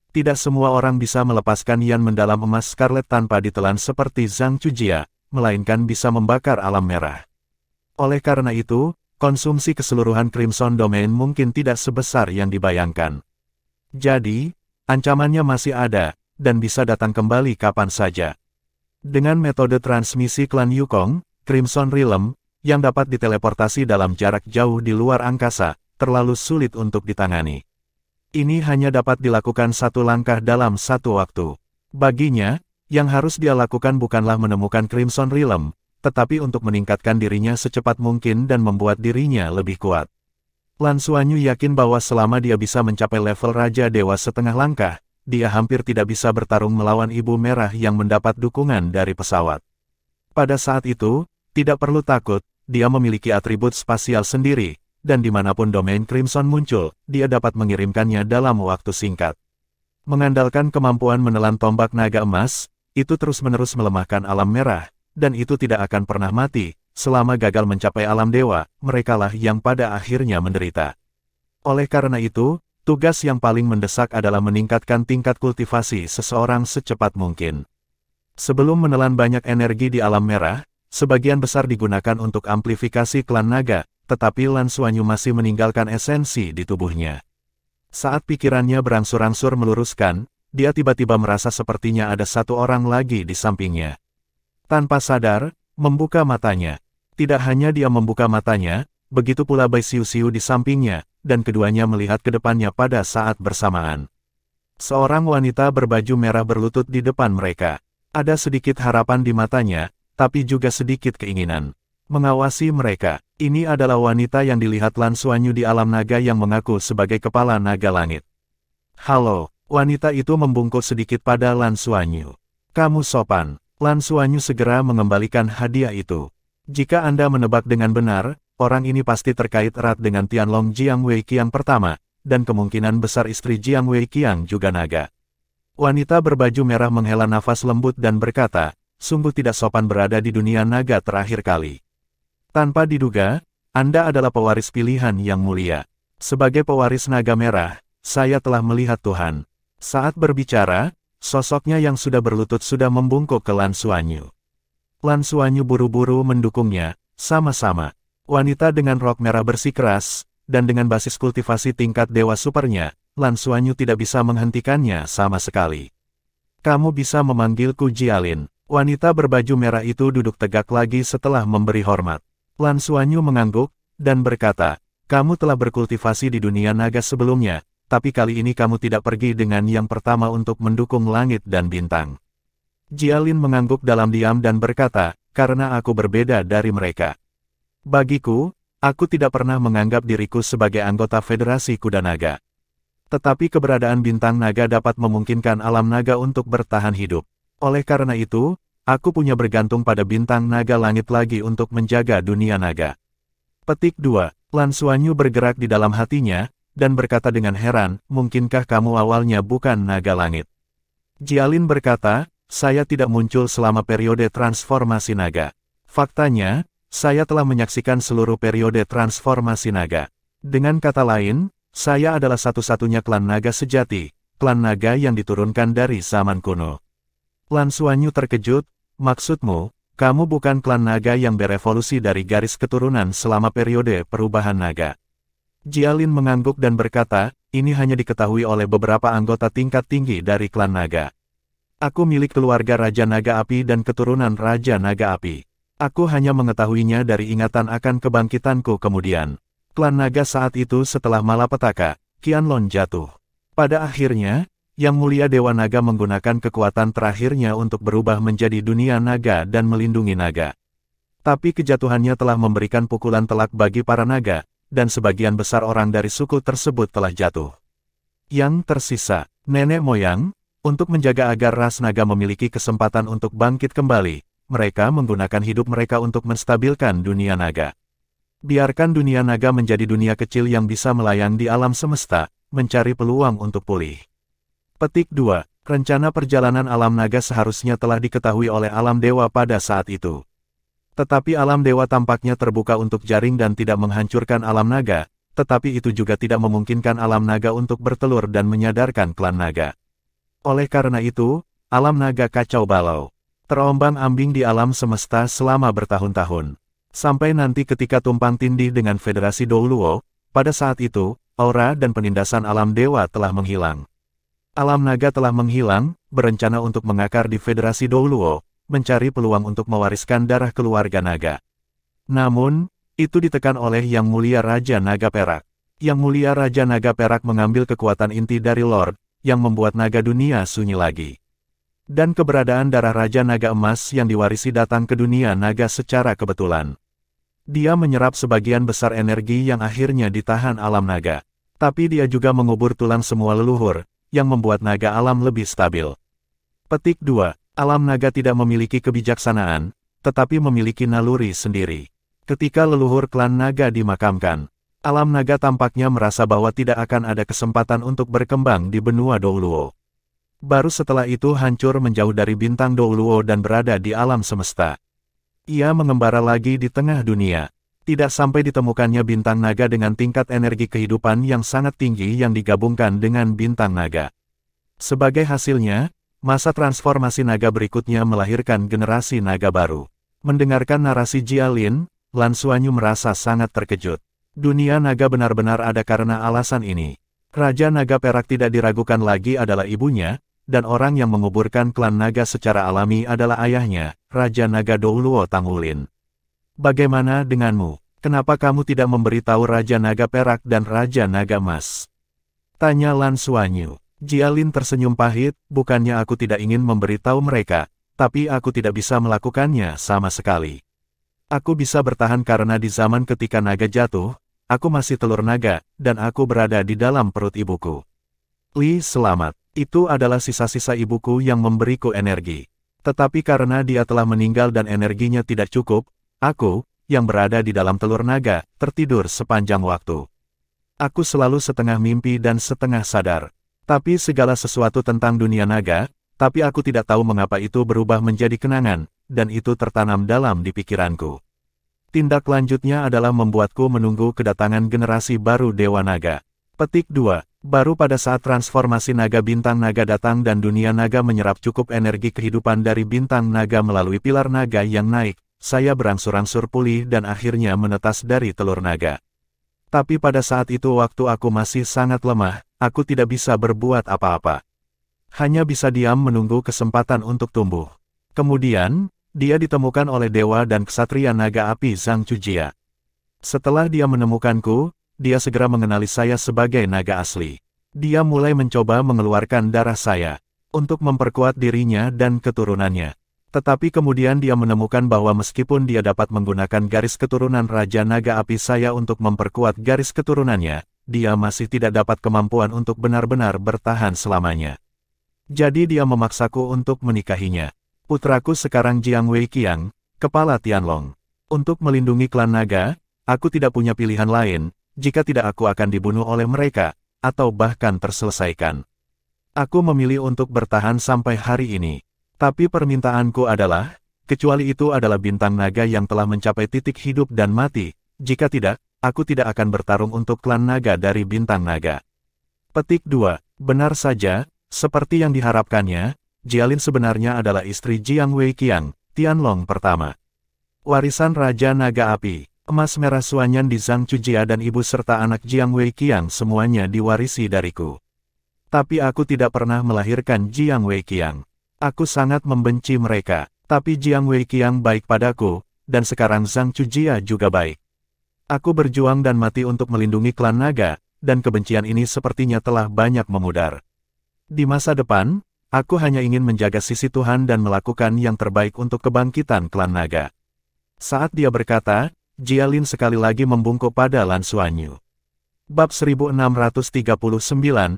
[SPEAKER 1] Tidak semua orang bisa melepaskan Yan mendalam emas Scarlet tanpa ditelan seperti Zhang Chujia, melainkan bisa membakar alam merah. Oleh karena itu, konsumsi keseluruhan Crimson Domain mungkin tidak sebesar yang dibayangkan. Jadi, ancamannya masih ada, dan bisa datang kembali kapan saja. Dengan metode transmisi klan Yukong, Crimson Realm, yang dapat diteleportasi dalam jarak jauh di luar angkasa, terlalu sulit untuk ditangani. Ini hanya dapat dilakukan satu langkah dalam satu waktu. Baginya, yang harus dia lakukan bukanlah menemukan Crimson Realm, tetapi untuk meningkatkan dirinya secepat mungkin dan membuat dirinya lebih kuat. Lan Xuanyu yakin bahwa selama dia bisa mencapai level Raja Dewa setengah langkah, dia hampir tidak bisa bertarung melawan Ibu Merah yang mendapat dukungan dari pesawat. Pada saat itu, tidak perlu takut, dia memiliki atribut spasial sendiri, dan dimanapun domain Crimson muncul, dia dapat mengirimkannya dalam waktu singkat. Mengandalkan kemampuan menelan tombak naga emas, itu terus-menerus melemahkan alam merah, dan itu tidak akan pernah mati, selama gagal mencapai alam dewa, merekalah yang pada akhirnya menderita. Oleh karena itu, tugas yang paling mendesak adalah meningkatkan tingkat kultivasi seseorang secepat mungkin. Sebelum menelan banyak energi di alam merah, sebagian besar digunakan untuk amplifikasi klan naga, tetapi Lan Xuanyu masih meninggalkan esensi di tubuhnya. Saat pikirannya berangsur-angsur meluruskan, dia tiba-tiba merasa sepertinya ada satu orang lagi di sampingnya. Tanpa sadar, membuka matanya. Tidak hanya dia membuka matanya, begitu pula Bai Xiu-Xiu di sampingnya, dan keduanya melihat ke depannya pada saat bersamaan. Seorang wanita berbaju merah berlutut di depan mereka. Ada sedikit harapan di matanya, tapi juga sedikit keinginan. Mengawasi mereka, ini adalah wanita yang dilihat Lan Xuanyu di alam naga yang mengaku sebagai kepala naga langit. Halo, wanita itu membungkuk sedikit pada Lan Xuanyu. Kamu sopan. Lan Xuanyu segera mengembalikan hadiah itu. Jika Anda menebak dengan benar, orang ini pasti terkait erat dengan Tianlong Jiang Wei Qiang pertama, dan kemungkinan besar istri Jiang Wei Qiang juga naga. Wanita berbaju merah menghela nafas lembut dan berkata, sungguh tidak sopan berada di dunia naga terakhir kali. Tanpa diduga, Anda adalah pewaris pilihan yang mulia. Sebagai pewaris naga merah, saya telah melihat Tuhan. Saat berbicara, sosoknya yang sudah berlutut sudah membungkuk ke Lan Xuanyu. Lan Xuanyu buru-buru mendukungnya, sama-sama. Wanita dengan rok merah bersikeras, dan dengan basis kultivasi tingkat dewa supernya, Lan Xuanyu tidak bisa menghentikannya sama sekali. Kamu bisa memanggilku Jialin. Wanita berbaju merah itu duduk tegak lagi setelah memberi hormat. Lan Xuanyu mengangguk, dan berkata, kamu telah berkultivasi di dunia naga sebelumnya, tapi kali ini kamu tidak pergi dengan yang pertama untuk mendukung langit dan bintang. Jialin mengangguk dalam diam dan berkata, karena aku berbeda dari mereka. Bagiku, aku tidak pernah menganggap diriku sebagai anggota Federasi Kuda Naga. Tetapi keberadaan bintang naga dapat memungkinkan alam naga untuk bertahan hidup. Oleh karena itu, aku punya bergantung pada bintang naga langit lagi untuk menjaga dunia naga. Petik 2. Lan Xuanyu bergerak di dalam hatinya, dan berkata dengan heran, mungkinkah kamu awalnya bukan naga langit? Jialin berkata, saya tidak muncul selama periode transformasi naga. Faktanya, saya telah menyaksikan seluruh periode transformasi naga. Dengan kata lain, saya adalah satu-satunya klan naga sejati, klan naga yang diturunkan dari zaman kuno. Lan Xuanyu terkejut, maksudmu, kamu bukan klan naga yang berevolusi dari garis keturunan selama periode perubahan naga. Jialin mengangguk dan berkata, ini hanya diketahui oleh beberapa anggota tingkat tinggi dari klan naga. Aku milik keluarga Raja Naga Api dan keturunan Raja Naga Api. Aku hanya mengetahuinya dari ingatan akan kebangkitanku kemudian. Klan naga saat itu setelah malapetaka, Qianlong jatuh. Pada akhirnya, Yang Mulia Dewa Naga menggunakan kekuatan terakhirnya untuk berubah menjadi dunia naga dan melindungi naga. Tapi kejatuhannya telah memberikan pukulan telak bagi para naga, dan sebagian besar orang dari suku tersebut telah jatuh. Yang tersisa, nenek moyang, untuk menjaga agar ras naga memiliki kesempatan untuk bangkit kembali, mereka menggunakan hidup mereka untuk menstabilkan dunia naga. Biarkan dunia naga menjadi dunia kecil yang bisa melayang di alam semesta, mencari peluang untuk pulih. Petik 2. Rencana perjalanan alam naga seharusnya telah diketahui oleh alam dewa pada saat itu. Tetapi alam dewa tampaknya terbuka untuk jaring dan tidak menghancurkan alam naga, tetapi itu juga tidak memungkinkan alam naga untuk bertelur dan menyadarkan klan naga. Oleh karena itu, alam naga kacau balau. Terombang-ambing di alam semesta selama bertahun-tahun. Sampai nanti ketika tumpang tindih dengan Federasi Douluo, pada saat itu, aura dan penindasan alam dewa telah menghilang. Alam naga telah menghilang, berencana untuk mengakar di Federasi Douluo, mencari peluang untuk mewariskan darah keluarga naga. Namun, itu ditekan oleh Yang Mulia Raja Naga Perak. Yang Mulia Raja Naga Perak mengambil kekuatan inti dari Lord, yang membuat naga dunia sunyi lagi. Dan keberadaan darah Raja Naga Emas yang diwarisi datang ke dunia naga secara kebetulan. Dia menyerap sebagian besar energi yang akhirnya ditahan alam naga. Tapi dia juga mengubur tulang semua leluhur, yang membuat naga alam lebih stabil. Petik 2. Alam naga tidak memiliki kebijaksanaan, tetapi memiliki naluri sendiri. Ketika leluhur klan naga dimakamkan, alam naga tampaknya merasa bahwa tidak akan ada kesempatan untuk berkembang di benua Douluo. Baru setelah itu hancur menjauh dari bintang Douluo dan berada di alam semesta. Ia mengembara lagi di tengah dunia. Tidak sampai ditemukannya bintang naga dengan tingkat energi kehidupan yang sangat tinggi yang digabungkan dengan bintang naga. Sebagai hasilnya, masa transformasi naga berikutnya melahirkan generasi naga baru. Mendengarkan narasi Jialin, Lan Xuanyu merasa sangat terkejut. Dunia naga benar-benar ada karena alasan ini. Raja Naga Perak tidak diragukan lagi adalah ibunya, dan orang yang menguburkan klan naga secara alami adalah ayahnya, Raja Naga Douluo Tangulin. Bagaimana denganmu? Kenapa kamu tidak memberitahu Raja Naga Perak dan Raja Naga Emas? Tanya Lan Xuanyu. Jialin tersenyum pahit, bukannya aku tidak ingin memberitahu mereka, tapi aku tidak bisa melakukannya sama sekali. Aku bisa bertahan karena di zaman ketika naga jatuh, aku masih telur naga, dan aku berada di dalam perut ibuku. Li, selamat. Itu adalah sisa-sisa ibuku yang memberiku energi. Tetapi karena dia telah meninggal dan energinya tidak cukup, aku, yang berada di dalam telur naga, tertidur sepanjang waktu. Aku selalu setengah mimpi dan setengah sadar. Tapi segala sesuatu tentang dunia naga, tapi aku tidak tahu mengapa itu berubah menjadi kenangan, dan itu tertanam dalam di pikiranku. Tindak lanjutnya adalah membuatku menunggu kedatangan generasi baru Dewa Naga. Petik 2. Baru pada saat transformasi naga bintang naga datang dan dunia naga menyerap cukup energi kehidupan dari bintang naga melalui pilar naga yang naik, saya berangsur-angsur pulih dan akhirnya menetas dari telur naga. Tapi pada saat itu waktu aku masih sangat lemah, aku tidak bisa berbuat apa-apa. Hanya bisa diam menunggu kesempatan untuk tumbuh. Kemudian, dia ditemukan oleh dewa dan ksatria naga api Zhang Chujia. Setelah dia menemukanku, dia segera mengenali saya sebagai naga asli. Dia mulai mencoba mengeluarkan darah saya, untuk memperkuat dirinya dan keturunannya. Tetapi kemudian dia menemukan bahwa meskipun dia dapat menggunakan garis keturunan Raja Naga Api saya untuk memperkuat garis keturunannya, dia masih tidak dapat kemampuan untuk benar-benar bertahan selamanya. Jadi dia memaksaku untuk menikahinya. Putraku sekarang Jiang Wei Qiang, kepala Tianlong. Untuk melindungi klan naga, aku tidak punya pilihan lain, jika tidak aku akan dibunuh oleh mereka, atau bahkan terselesaikan. Aku memilih untuk bertahan sampai hari ini. Tapi permintaanku adalah, kecuali itu adalah bintang naga yang telah mencapai titik hidup dan mati, jika tidak, aku tidak akan bertarung untuk klan naga dari bintang naga. Petik 2. Benar saja, seperti yang diharapkannya, Jialin sebenarnya adalah istri Jiang Wei Qiang, Tianlong pertama. Warisan Raja Naga Api, emas merah Suanyan di Zhang Chujia dan ibu serta anak Jiang Wei Qiang semuanya diwarisi dariku. Tapi aku tidak pernah melahirkan Jiang Wei Qiang. Aku sangat membenci mereka, tapi Jiang Wei Qiang baik padaku, dan sekarang Zhang Chujia juga baik. Aku berjuang dan mati untuk melindungi klan naga, dan kebencian ini sepertinya telah banyak memudar. Di masa depan, aku hanya ingin menjaga sisi Tuhan dan melakukan yang terbaik untuk kebangkitan klan naga. Saat dia berkata, Jialin sekali lagi membungkuk pada Lan Xuanyu. Bab 1639,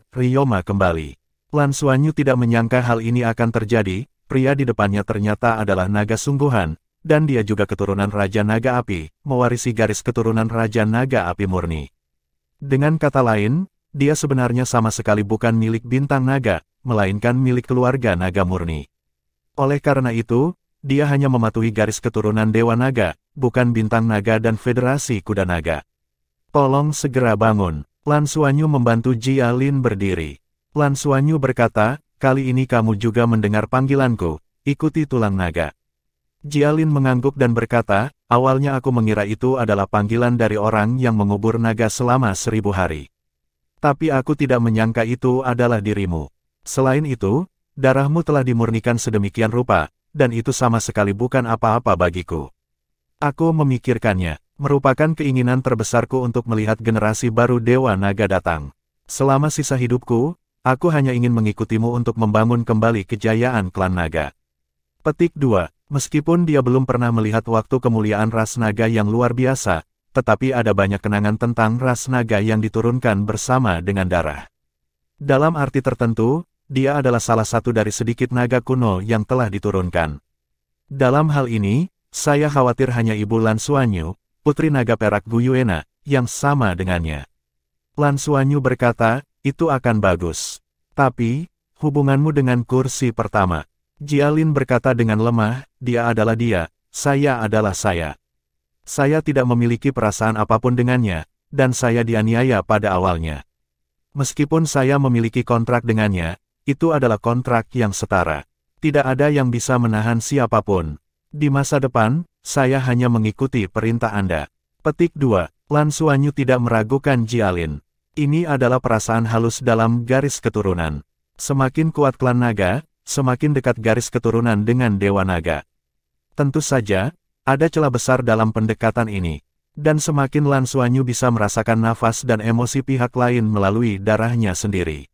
[SPEAKER 1] Ryoma kembali. Lan Xuanyu tidak menyangka hal ini akan terjadi, pria di depannya ternyata adalah naga sungguhan, dan dia juga keturunan Raja Naga Api, mewarisi garis keturunan Raja Naga Api murni. Dengan kata lain, dia sebenarnya sama sekali bukan milik bintang naga, melainkan milik keluarga naga murni. Oleh karena itu, dia hanya mematuhi garis keturunan Dewa Naga, bukan bintang naga dan Federasi Kuda Naga. Tolong segera bangun. Lan Xuanyu membantu Jialin berdiri. Lan Xuanyu berkata, kali ini kamu juga mendengar panggilanku, ikuti tulang naga. Jialin mengangguk dan berkata, awalnya aku mengira itu adalah panggilan dari orang yang mengubur naga selama 1000 hari. Tapi aku tidak menyangka itu adalah dirimu. Selain itu, darahmu telah dimurnikan sedemikian rupa, dan itu sama sekali bukan apa-apa bagiku. Aku memikirkannya, merupakan keinginan terbesarku untuk melihat generasi baru Dewa Naga datang. Selama sisa hidupku, Aku hanya ingin mengikutimu untuk membangun kembali kejayaan klan naga. Petik 2. Meskipun dia belum pernah melihat waktu kemuliaan ras naga yang luar biasa, tetapi ada banyak kenangan tentang ras naga yang diturunkan bersama dengan darah. Dalam arti tertentu, dia adalah salah satu dari sedikit naga kuno yang telah diturunkan. Dalam hal ini, saya khawatir hanya Ibu Lan Xuanyu, putri naga perak Gu Yuena, yang sama dengannya. Lan Xuanyu berkata, itu akan bagus. Tapi, hubunganmu dengan kursi pertama. Jialin berkata dengan lemah, dia adalah dia, saya adalah saya. Saya tidak memiliki perasaan apapun dengannya, dan saya dianiaya pada awalnya. Meskipun saya memiliki kontrak dengannya, itu adalah kontrak yang setara. Tidak ada yang bisa menahan siapapun. Di masa depan, saya hanya mengikuti perintah Anda. Petik 2. Lan Xuanyu tidak meragukan Jialin. Ini adalah perasaan halus dalam garis keturunan. Semakin kuat klan naga, semakin dekat garis keturunan dengan Dewa Naga. Tentu saja, ada celah besar dalam pendekatan ini. Dan semakin Lan Xuanyu bisa merasakan nafas dan emosi pihak lain melalui darahnya sendiri.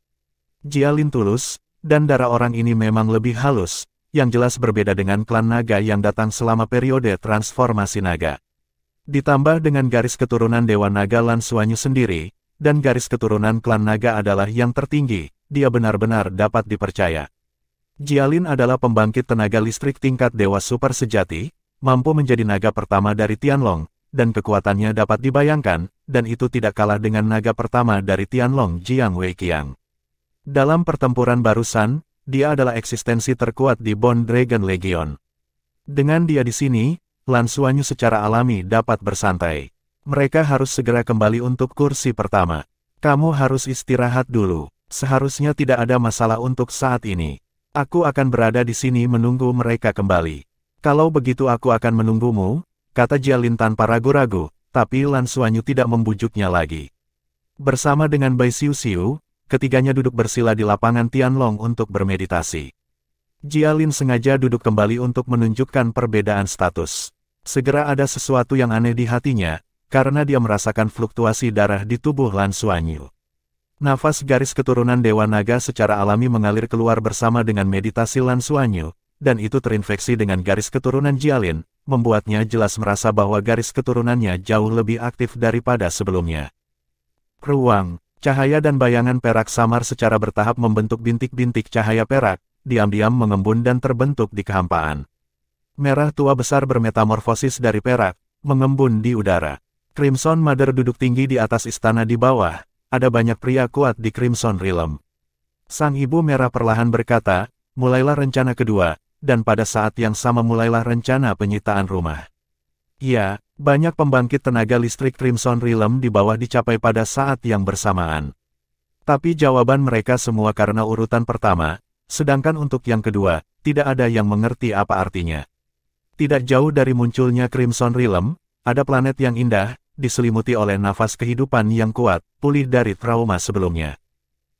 [SPEAKER 1] Jialin tulus, dan darah orang ini memang lebih halus, yang jelas berbeda dengan klan naga yang datang selama periode transformasi naga. Ditambah dengan garis keturunan Dewa Naga Lan Xuanyu sendiri, dan garis keturunan klan naga adalah yang tertinggi, dia benar-benar dapat dipercaya. Jialin adalah pembangkit tenaga listrik tingkat dewa super sejati, mampu menjadi naga pertama dari Tianlong, dan kekuatannya dapat dibayangkan, dan itu tidak kalah dengan naga pertama dari Tianlong Jiang Weiqiang. Dalam pertempuran barusan, dia adalah eksistensi terkuat di Bone Dragon Legion. Dengan dia di sini, Lan Xuanyu secara alami dapat bersantai. Mereka harus segera kembali untuk kursi pertama. Kamu harus istirahat dulu. Seharusnya tidak ada masalah untuk saat ini. Aku akan berada di sini menunggu mereka kembali. Kalau begitu aku akan menunggumu, kata Jialin tanpa ragu-ragu, tapi Lan Xuanyu tidak membujuknya lagi. Bersama dengan Bai Xiu-Xiu, ketiganya duduk bersila di lapangan Tianlong untuk bermeditasi. Jialin sengaja duduk kembali untuk menunjukkan perbedaan status. Segera ada sesuatu yang aneh di hatinya, karena dia merasakan fluktuasi darah di tubuh Lan Xuanyu. Nafas garis keturunan Dewa Naga secara alami mengalir keluar bersama dengan meditasi Lan Xuanyu, dan itu terinfeksi dengan garis keturunan Jialin, membuatnya jelas merasa bahwa garis keturunannya jauh lebih aktif daripada sebelumnya. Ruang, cahaya dan bayangan perak samar secara bertahap membentuk bintik-bintik cahaya perak, diam-diam mengembun dan terbentuk di kehampaan. Merah tua besar bermetamorfosis dari perak, mengembun di udara. Crimson Mother duduk tinggi di atas istana di bawah, ada banyak pria kuat di Crimson Realm. Sang ibu merah perlahan berkata, mulailah rencana kedua, dan pada saat yang sama mulailah rencana penyitaan rumah. Ya, banyak pembangkit tenaga listrik Crimson Realm di bawah dicapai pada saat yang bersamaan. Tapi jawaban mereka semua karena urutan pertama, sedangkan untuk yang kedua, tidak ada yang mengerti apa artinya. Tidak jauh dari munculnya Crimson Realm, ada planet yang indah, diselimuti oleh nafas kehidupan yang kuat, pulih dari trauma sebelumnya.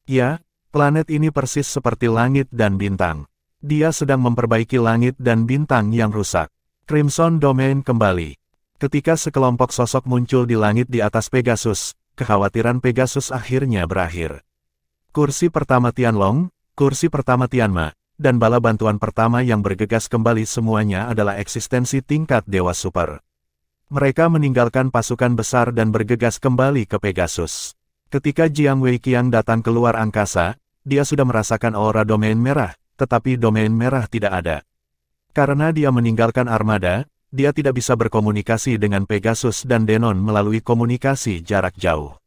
[SPEAKER 1] Ya, planet ini persis seperti langit dan bintang. Dia sedang memperbaiki langit dan bintang yang rusak. Crimson Domain kembali. Ketika sekelompok sosok muncul di langit di atas Pegasus, kekhawatiran Pegasus akhirnya berakhir. Kursi pertama Tianlong, kursi pertama Tianma, dan bala bantuan pertama yang bergegas kembali semuanya adalah eksistensi tingkat dewa super. Mereka meninggalkan pasukan besar dan bergegas kembali ke Pegasus. Ketika Jiang Weiqiang datang keluar angkasa, dia sudah merasakan aura domain merah, tetapi domain merah tidak ada. Karena dia meninggalkan armada, dia tidak bisa berkomunikasi dengan Pegasus dan Denon melalui komunikasi jarak jauh.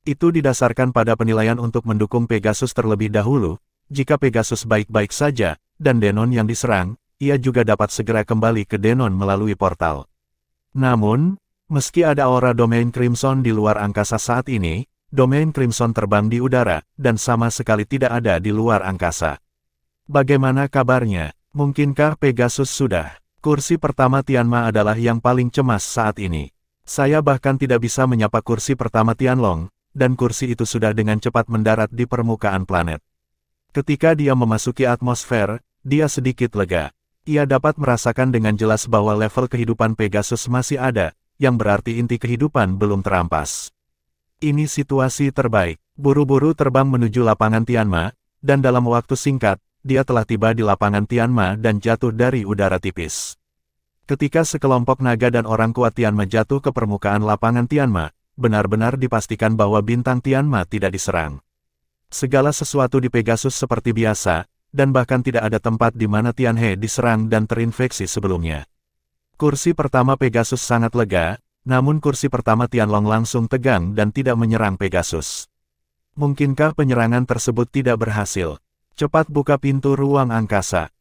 [SPEAKER 1] Itu didasarkan pada penilaian untuk mendukung Pegasus terlebih dahulu. Jika Pegasus baik-baik saja, dan Denon yang diserang, ia juga dapat segera kembali ke Denon melalui portal. Namun, meski ada aura domain Crimson di luar angkasa saat ini, domain Crimson terbang di udara, dan sama sekali tidak ada di luar angkasa. Bagaimana kabarnya? Mungkinkah Pegasus sudah? Kursi pertama Tianma adalah yang paling cemas saat ini. Saya bahkan tidak bisa menyapa kursi pertama Tianlong, dan kursi itu sudah dengan cepat mendarat di permukaan planet. Ketika dia memasuki atmosfer, dia sedikit lega. Ia dapat merasakan dengan jelas bahwa level kehidupan Pegasus masih ada, yang berarti inti kehidupan belum terampas. Ini situasi terbaik. Buru-buru terbang menuju lapangan Tianma, dan dalam waktu singkat, dia telah tiba di lapangan Tianma dan jatuh dari udara tipis. Ketika sekelompok naga dan orang kuat Tianma jatuh ke permukaan lapangan Tianma, benar-benar dipastikan bahwa bintang Tianma tidak diserang. Segala sesuatu di Pegasus seperti biasa, dan bahkan tidak ada tempat di mana Tianhe diserang dan terinfeksi sebelumnya. Kursi pertama Pegasus sangat lega, namun kursi pertama Tianlong langsung tegang dan tidak menyerang Pegasus. Mungkinkah penyerangan tersebut tidak berhasil? Cepat buka pintu ruang angkasa.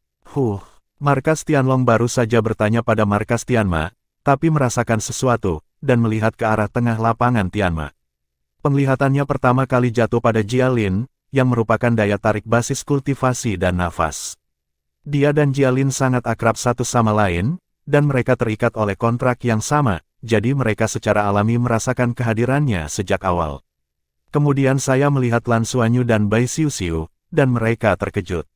[SPEAKER 1] Markas Tianlong baru saja bertanya pada markas Tianma, tapi merasakan sesuatu, dan melihat ke arah tengah lapangan Tianma. Penglihatannya pertama kali jatuh pada Jialin, yang merupakan daya tarik basis kultivasi dan nafas. Dia dan Jialin sangat akrab satu sama lain, dan mereka terikat oleh kontrak yang sama, jadi mereka secara alami merasakan kehadirannya sejak awal. Kemudian saya melihat Lan Xuanyu dan Bai Xiuxiu, dan mereka terkejut.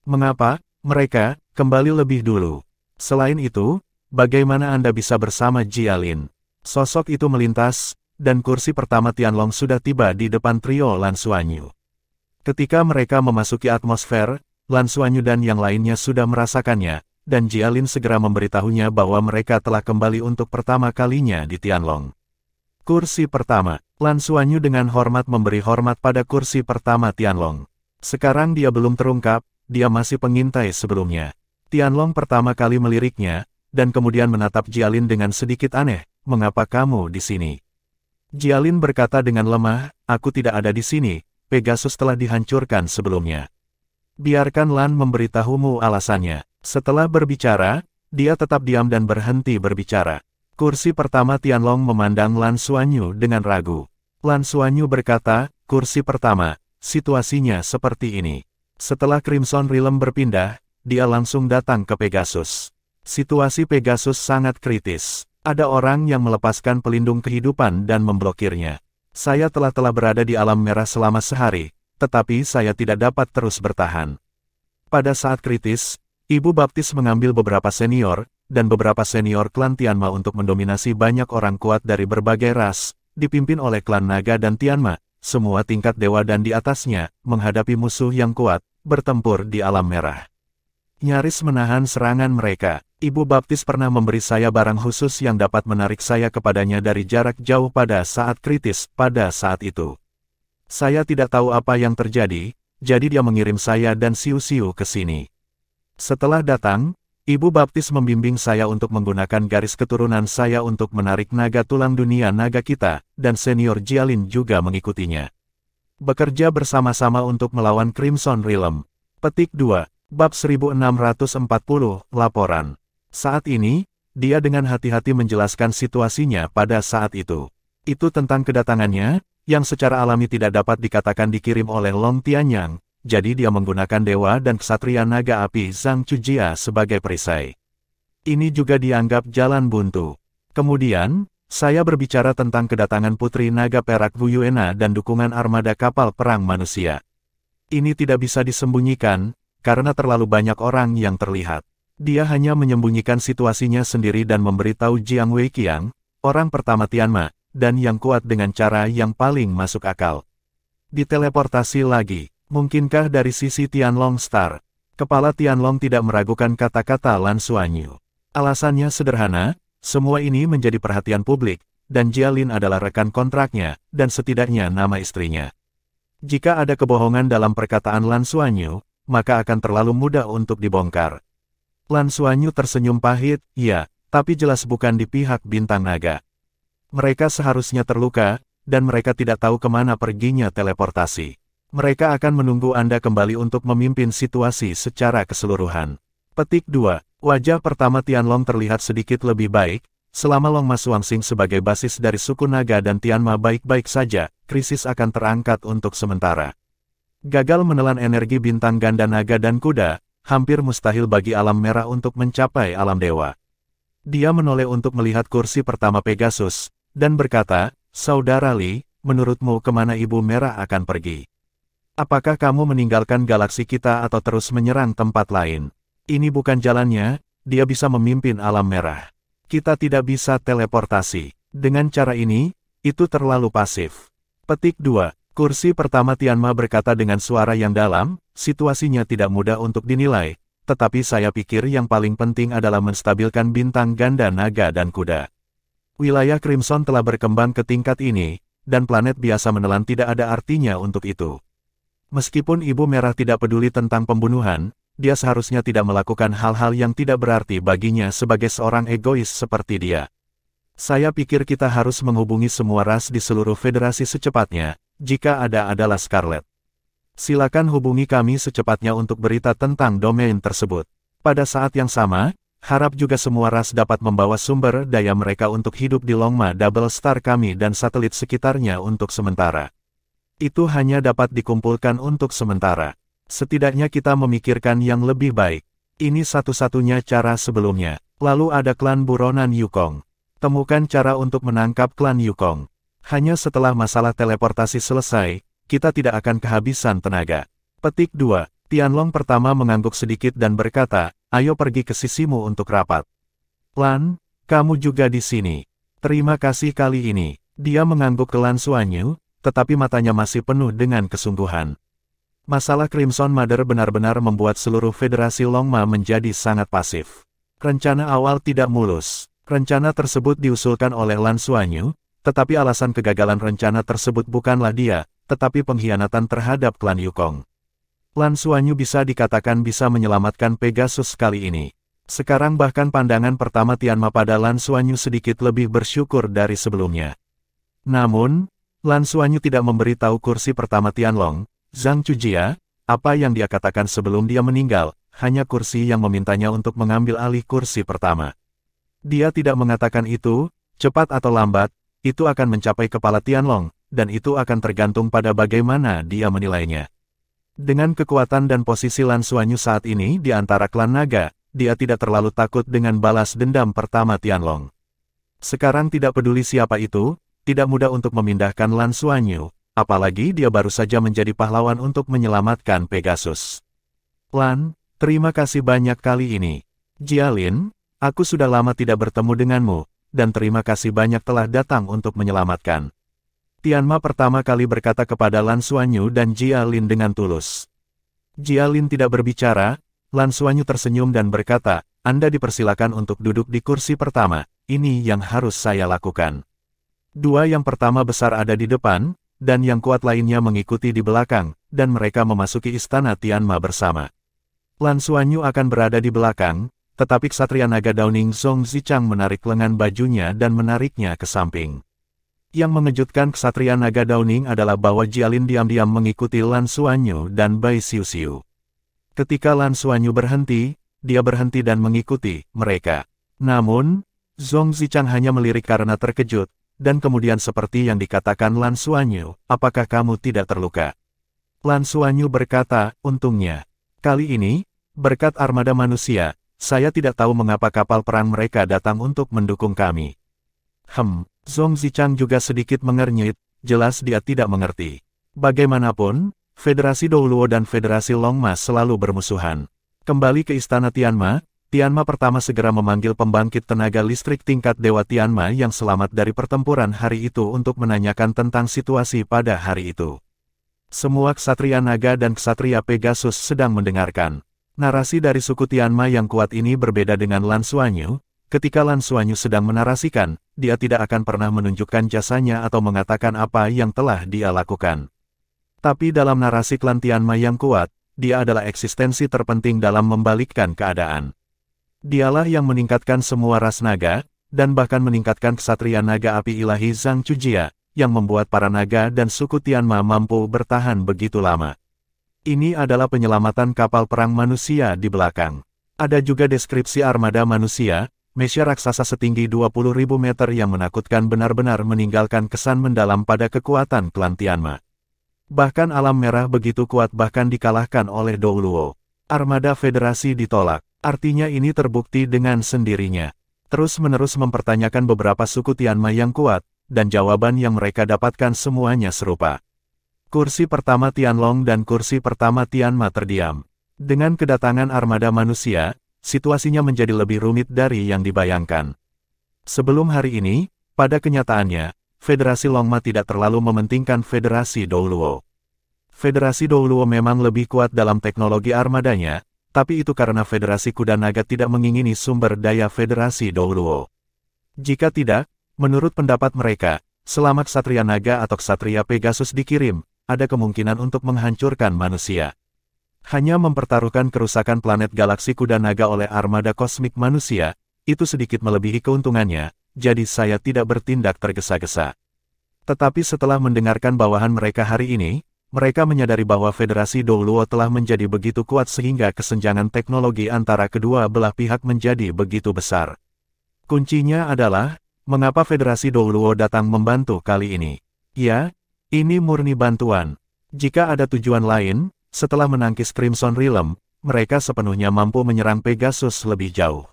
[SPEAKER 1] Mengapa? Mereka kembali lebih dulu. Selain itu, bagaimana Anda bisa bersama Jialin? Sosok itu melintas, dan kursi pertama Tianlong sudah tiba di depan trio Lan Xuanyu. Ketika mereka memasuki atmosfer, Lan Xuanyu dan yang lainnya sudah merasakannya, dan Jialin segera memberitahunya bahwa mereka telah kembali untuk pertama kalinya di Tianlong. Kursi pertama, Lan Xuanyu dengan hormat memberi hormat pada kursi pertama Tianlong. Sekarang dia belum terungkap, dia masih pengintai sebelumnya. Tianlong pertama kali meliriknya, dan kemudian menatap Jialin dengan sedikit aneh, "Mengapa kamu di sini?" Jialin berkata dengan lemah, "Aku tidak ada di sini, Pegasus telah dihancurkan sebelumnya." "Biarkan Lan memberitahumu alasannya." Setelah berbicara, dia tetap diam dan berhenti berbicara. Kursi pertama Tianlong memandang Lan Xuanyu dengan ragu. Lan Xuanyu berkata, "Kursi pertama, situasinya seperti ini. Setelah Crimson Realm berpindah, dia langsung datang ke Pegasus. Situasi Pegasus sangat kritis. Ada orang yang melepaskan pelindung kehidupan dan memblokirnya. Saya telah berada di alam merah selama sehari, tetapi saya tidak dapat terus bertahan. Pada saat kritis, Ibu Baptis mengambil beberapa senior, dan beberapa senior klan Tianma untuk mendominasi banyak orang kuat dari berbagai ras, dipimpin oleh klan Naga dan Tianma, semua tingkat dewa dan di atasnya, menghadapi musuh yang kuat, bertempur di alam merah. Nyaris menahan serangan mereka, Ibu Baptis pernah memberi saya barang khusus yang dapat menarik saya kepadanya dari jarak jauh pada saat kritis, pada saat itu. Saya tidak tahu apa yang terjadi, jadi dia mengirim saya dan Xiu-Xiu ke sini. Setelah datang, Ibu Baptis membimbing saya untuk menggunakan garis keturunan saya untuk menarik naga tulang dunia naga kita, dan senior Jialin juga mengikutinya. Bekerja bersama-sama untuk melawan Crimson Realm. Petik 2, Bab 1640, Laporan. Saat ini, dia dengan hati-hati menjelaskan situasinya pada saat itu. Itu tentang kedatangannya, yang secara alami tidak dapat dikatakan dikirim oleh Long Tianyang, jadi dia menggunakan dewa dan ksatria naga api Zhang Chujia sebagai perisai. Ini juga dianggap jalan buntu. Kemudian, saya berbicara tentang kedatangan Putri Naga Perak Wu Yuena dan dukungan armada kapal perang manusia. Ini tidak bisa disembunyikan, karena terlalu banyak orang yang terlihat. Dia hanya menyembunyikan situasinya sendiri dan memberitahu Jiang Weiqiang, orang pertama Tianma, dan yang kuat dengan cara yang paling masuk akal. Diteleportasi lagi. Mungkinkah dari sisi Tianlong Star? Kepala Tianlong tidak meragukan kata-kata Lan Xuanyu. Alasannya sederhana, semua ini menjadi perhatian publik, dan Jialin adalah rekan kontraknya, dan setidaknya nama istrinya. Jika ada kebohongan dalam perkataan Lan Xuanyu, maka akan terlalu mudah untuk dibongkar. Lan Xuanyu tersenyum pahit, "Ya, tapi jelas bukan di pihak Bintang Naga. Mereka seharusnya terluka, dan mereka tidak tahu kemana perginya teleportasi. Mereka akan menunggu Anda kembali untuk memimpin situasi secara keseluruhan." Petik 2. Wajah pertama Tianlong terlihat sedikit lebih baik, selama Long Masuangsing sebagai basis dari suku Naga dan Tianma baik-baik saja, krisis akan terangkat untuk sementara. Gagal menelan energi bintang ganda naga dan kuda, hampir mustahil bagi alam merah untuk mencapai alam dewa. Dia menoleh untuk melihat kursi pertama Pegasus, dan berkata, "Saudara Li, menurutmu kemana Ibu Merah akan pergi? Apakah kamu meninggalkan galaksi kita atau terus menyerang tempat lain? Ini bukan jalannya, dia bisa memimpin alam merah. Kita tidak bisa teleportasi. Dengan cara ini, itu terlalu pasif." Petik 2. Kursi pertama Tianma berkata dengan suara yang dalam, situasinya tidak mudah untuk dinilai, tetapi saya pikir yang paling penting adalah menstabilkan bintang ganda naga dan kuda. Wilayah Crimson telah berkembang ke tingkat ini, dan planet biasa menelan tidak ada artinya untuk itu. Meskipun Ibu Merah tidak peduli tentang pembunuhan, dia seharusnya tidak melakukan hal-hal yang tidak berarti baginya sebagai seorang egois seperti dia. Saya pikir kita harus menghubungi semua ras di seluruh federasi secepatnya, jika ada adalah Scarlet. Silakan hubungi kami secepatnya untuk berita tentang domain tersebut. Pada saat yang sama, harap juga semua ras dapat membawa sumber daya mereka untuk hidup di Longma Double Star kami dan satelit sekitarnya untuk sementara. Itu hanya dapat dikumpulkan untuk sementara. Setidaknya kita memikirkan yang lebih baik. Ini satu-satunya cara sebelumnya. Lalu ada klan buronan Yukong. Temukan cara untuk menangkap klan Yukong. Hanya setelah masalah teleportasi selesai, kita tidak akan kehabisan tenaga. Petik 2. Tianlong pertama mengangguk sedikit dan berkata, ayo pergi ke sisimu untuk rapat. Lan, kamu juga di sini. Terima kasih kali ini. Dia mengangguk ke Lan Xuanyu, tetapi matanya masih penuh dengan kesungguhan. Masalah Crimson Mother benar-benar membuat seluruh federasi Longma menjadi sangat pasif. Rencana awal tidak mulus. Rencana tersebut diusulkan oleh Lan Xuanyu, tetapi alasan kegagalan rencana tersebut bukanlah dia, tetapi pengkhianatan terhadap klan Yukong. Lan Xuanyu bisa dikatakan bisa menyelamatkan Pegasus kali ini. Sekarang bahkan pandangan pertama Tianma pada Lan Xuanyu sedikit lebih bersyukur dari sebelumnya. Namun, Lan Xuanyu tidak memberitahu kursi pertama Tianlong, Zhang Chujia, apa yang dia katakan sebelum dia meninggal, hanya kursi yang memintanya untuk mengambil alih kursi pertama. Dia tidak mengatakan itu, cepat atau lambat, itu akan mencapai kepala Tianlong, dan itu akan tergantung pada bagaimana dia menilainya. Dengan kekuatan dan posisi Lan Xuanyu saat ini di antara klan naga, dia tidak terlalu takut dengan balas dendam pertama Tianlong. Sekarang tidak peduli siapa itu, tidak mudah untuk memindahkan Lan Xuanyu, apalagi dia baru saja menjadi pahlawan untuk menyelamatkan Pegasus. Lan, terima kasih banyak kali ini. Jialin, aku sudah lama tidak bertemu denganmu, dan terima kasih banyak telah datang untuk menyelamatkan. Tianma pertama kali berkata kepada Lan Xuanyu dan Jialin dengan tulus. Jialin tidak berbicara, Lan Xuanyu tersenyum dan berkata, Anda dipersilakan untuk duduk di kursi pertama, ini yang harus saya lakukan. Dua yang pertama besar ada di depan, dan yang kuat lainnya mengikuti di belakang, dan mereka memasuki istana Tianma bersama. Lan Xuanyu akan berada di belakang, tetapi Ksatria Naga Downing Zhong Zichang menarik lengan bajunya dan menariknya ke samping. Yang mengejutkan Ksatria Naga Downing adalah bahwa Jialin diam-diam mengikuti Lan Xuanyu dan Bai Xiuxiu. Ketika Lan Xuanyu berhenti, dia berhenti dan mengikuti mereka. Namun, Zhong Zichang hanya melirik karena terkejut, dan kemudian seperti yang dikatakan Lan Xuanyu, apakah kamu tidak terluka? Lan Xuanyu berkata, untungnya. Kali ini, berkat armada manusia, saya tidak tahu mengapa kapal perang mereka datang untuk mendukung kami. Zhong Zichang juga sedikit mengernyit, jelas dia tidak mengerti. Bagaimanapun, Federasi Douluo dan Federasi Longma selalu bermusuhan. Kembali ke istana Tianma, Tianma pertama segera memanggil pembangkit tenaga listrik tingkat Dewa Tianma yang selamat dari pertempuran hari itu untuk menanyakan tentang situasi pada hari itu. Semua Ksatria Naga dan Ksatria Pegasus sedang mendengarkan. Narasi dari suku Tianma yang kuat ini berbeda dengan Lan Xuanyu. Ketika Lan Xuanyu sedang menarasikan, dia tidak akan pernah menunjukkan jasanya atau mengatakan apa yang telah dia lakukan. Tapi dalam narasi klan Tianma yang kuat, dia adalah eksistensi terpenting dalam membalikkan keadaan. Dialah yang meningkatkan semua ras naga, dan bahkan meningkatkan Ksatria Naga Api Ilahi Zhang Chujia, yang membuat para naga dan suku Tianma mampu bertahan begitu lama. Ini adalah penyelamatan kapal perang manusia di belakang. Ada juga deskripsi armada manusia, mesia raksasa setinggi 20.000 meter yang menakutkan benar-benar meninggalkan kesan mendalam pada kekuatan klan Tianma. Bahkan alam merah begitu kuat bahkan dikalahkan oleh Douluo. Armada federasi ditolak, artinya ini terbukti dengan sendirinya. Terus-menerus mempertanyakan beberapa suku Tianma yang kuat, dan jawaban yang mereka dapatkan semuanya serupa. Kursi pertama Tianlong dan kursi pertama Tianma terdiam. Dengan kedatangan armada manusia, situasinya menjadi lebih rumit dari yang dibayangkan. Sebelum hari ini, pada kenyataannya, Federasi Longma tidak terlalu mementingkan Federasi Douluo. Federasi Douluo memang lebih kuat dalam teknologi armadanya, tapi itu karena Federasi Kuda Naga tidak mengingini sumber daya Federasi Douluo. Jika tidak, menurut pendapat mereka, selama Ksatria Naga atau Ksatria Pegasus dikirim, ada kemungkinan untuk menghancurkan manusia. Hanya mempertaruhkan kerusakan planet galaksi Kuda Naga oleh armada kosmik manusia, itu sedikit melebihi keuntungannya, jadi saya tidak bertindak tergesa-gesa. Tetapi setelah mendengarkan bawahan mereka hari ini, mereka menyadari bahwa Federasi Douluo telah menjadi begitu kuat sehingga kesenjangan teknologi antara kedua belah pihak menjadi begitu besar. Kuncinya adalah, mengapa Federasi Douluo datang membantu kali ini? Ya, ini murni bantuan. Jika ada tujuan lain, setelah menangkis Crimson Realm, mereka sepenuhnya mampu menyerang Pegasus lebih jauh.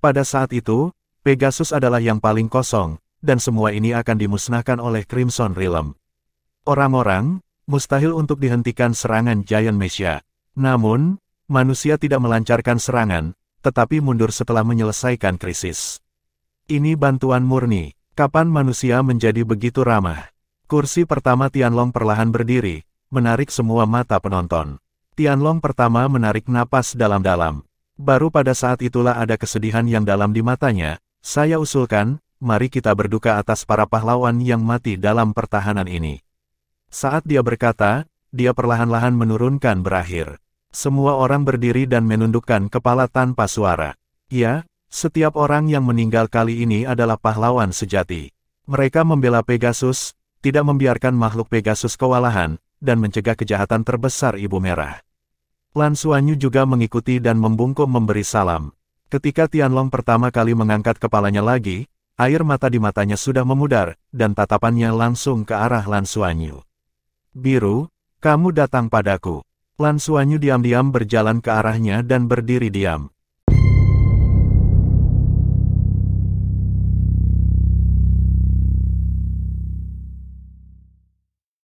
[SPEAKER 1] Pada saat itu, Pegasus adalah yang paling kosong, dan semua ini akan dimusnahkan oleh Crimson Realm. Orang-orang, mustahil untuk dihentikan serangan Giant Messiah. Namun, manusia tidak melancarkan serangan, tetapi mundur setelah menyelesaikan krisis. Ini bantuan murni. Kapan manusia menjadi begitu ramah? Kursi pertama Tianlong perlahan berdiri, menarik semua mata penonton. Tianlong pertama menarik napas dalam-dalam. Baru pada saat itulah ada kesedihan yang dalam di matanya. Saya usulkan, mari kita berduka atas para pahlawan yang mati dalam pertahanan ini. Saat dia berkata, dia perlahan-lahan menurunkan berakhir. Semua orang berdiri dan menundukkan kepala tanpa suara. Ya, setiap orang yang meninggal kali ini adalah pahlawan sejati. Mereka membela Pegasus, tidak membiarkan makhluk Pegasus kewalahan, dan mencegah kejahatan terbesar Ibu Merah. Lan Xuanyu juga mengikuti dan membungkuk memberi salam. Ketika Tianlong pertama kali mengangkat kepalanya lagi, air mata di matanya sudah memudar, dan tatapannya langsung ke arah Lan Xuanyu. Biru, kamu datang padaku. Lan Xuanyu diam-diam berjalan ke arahnya dan berdiri diam.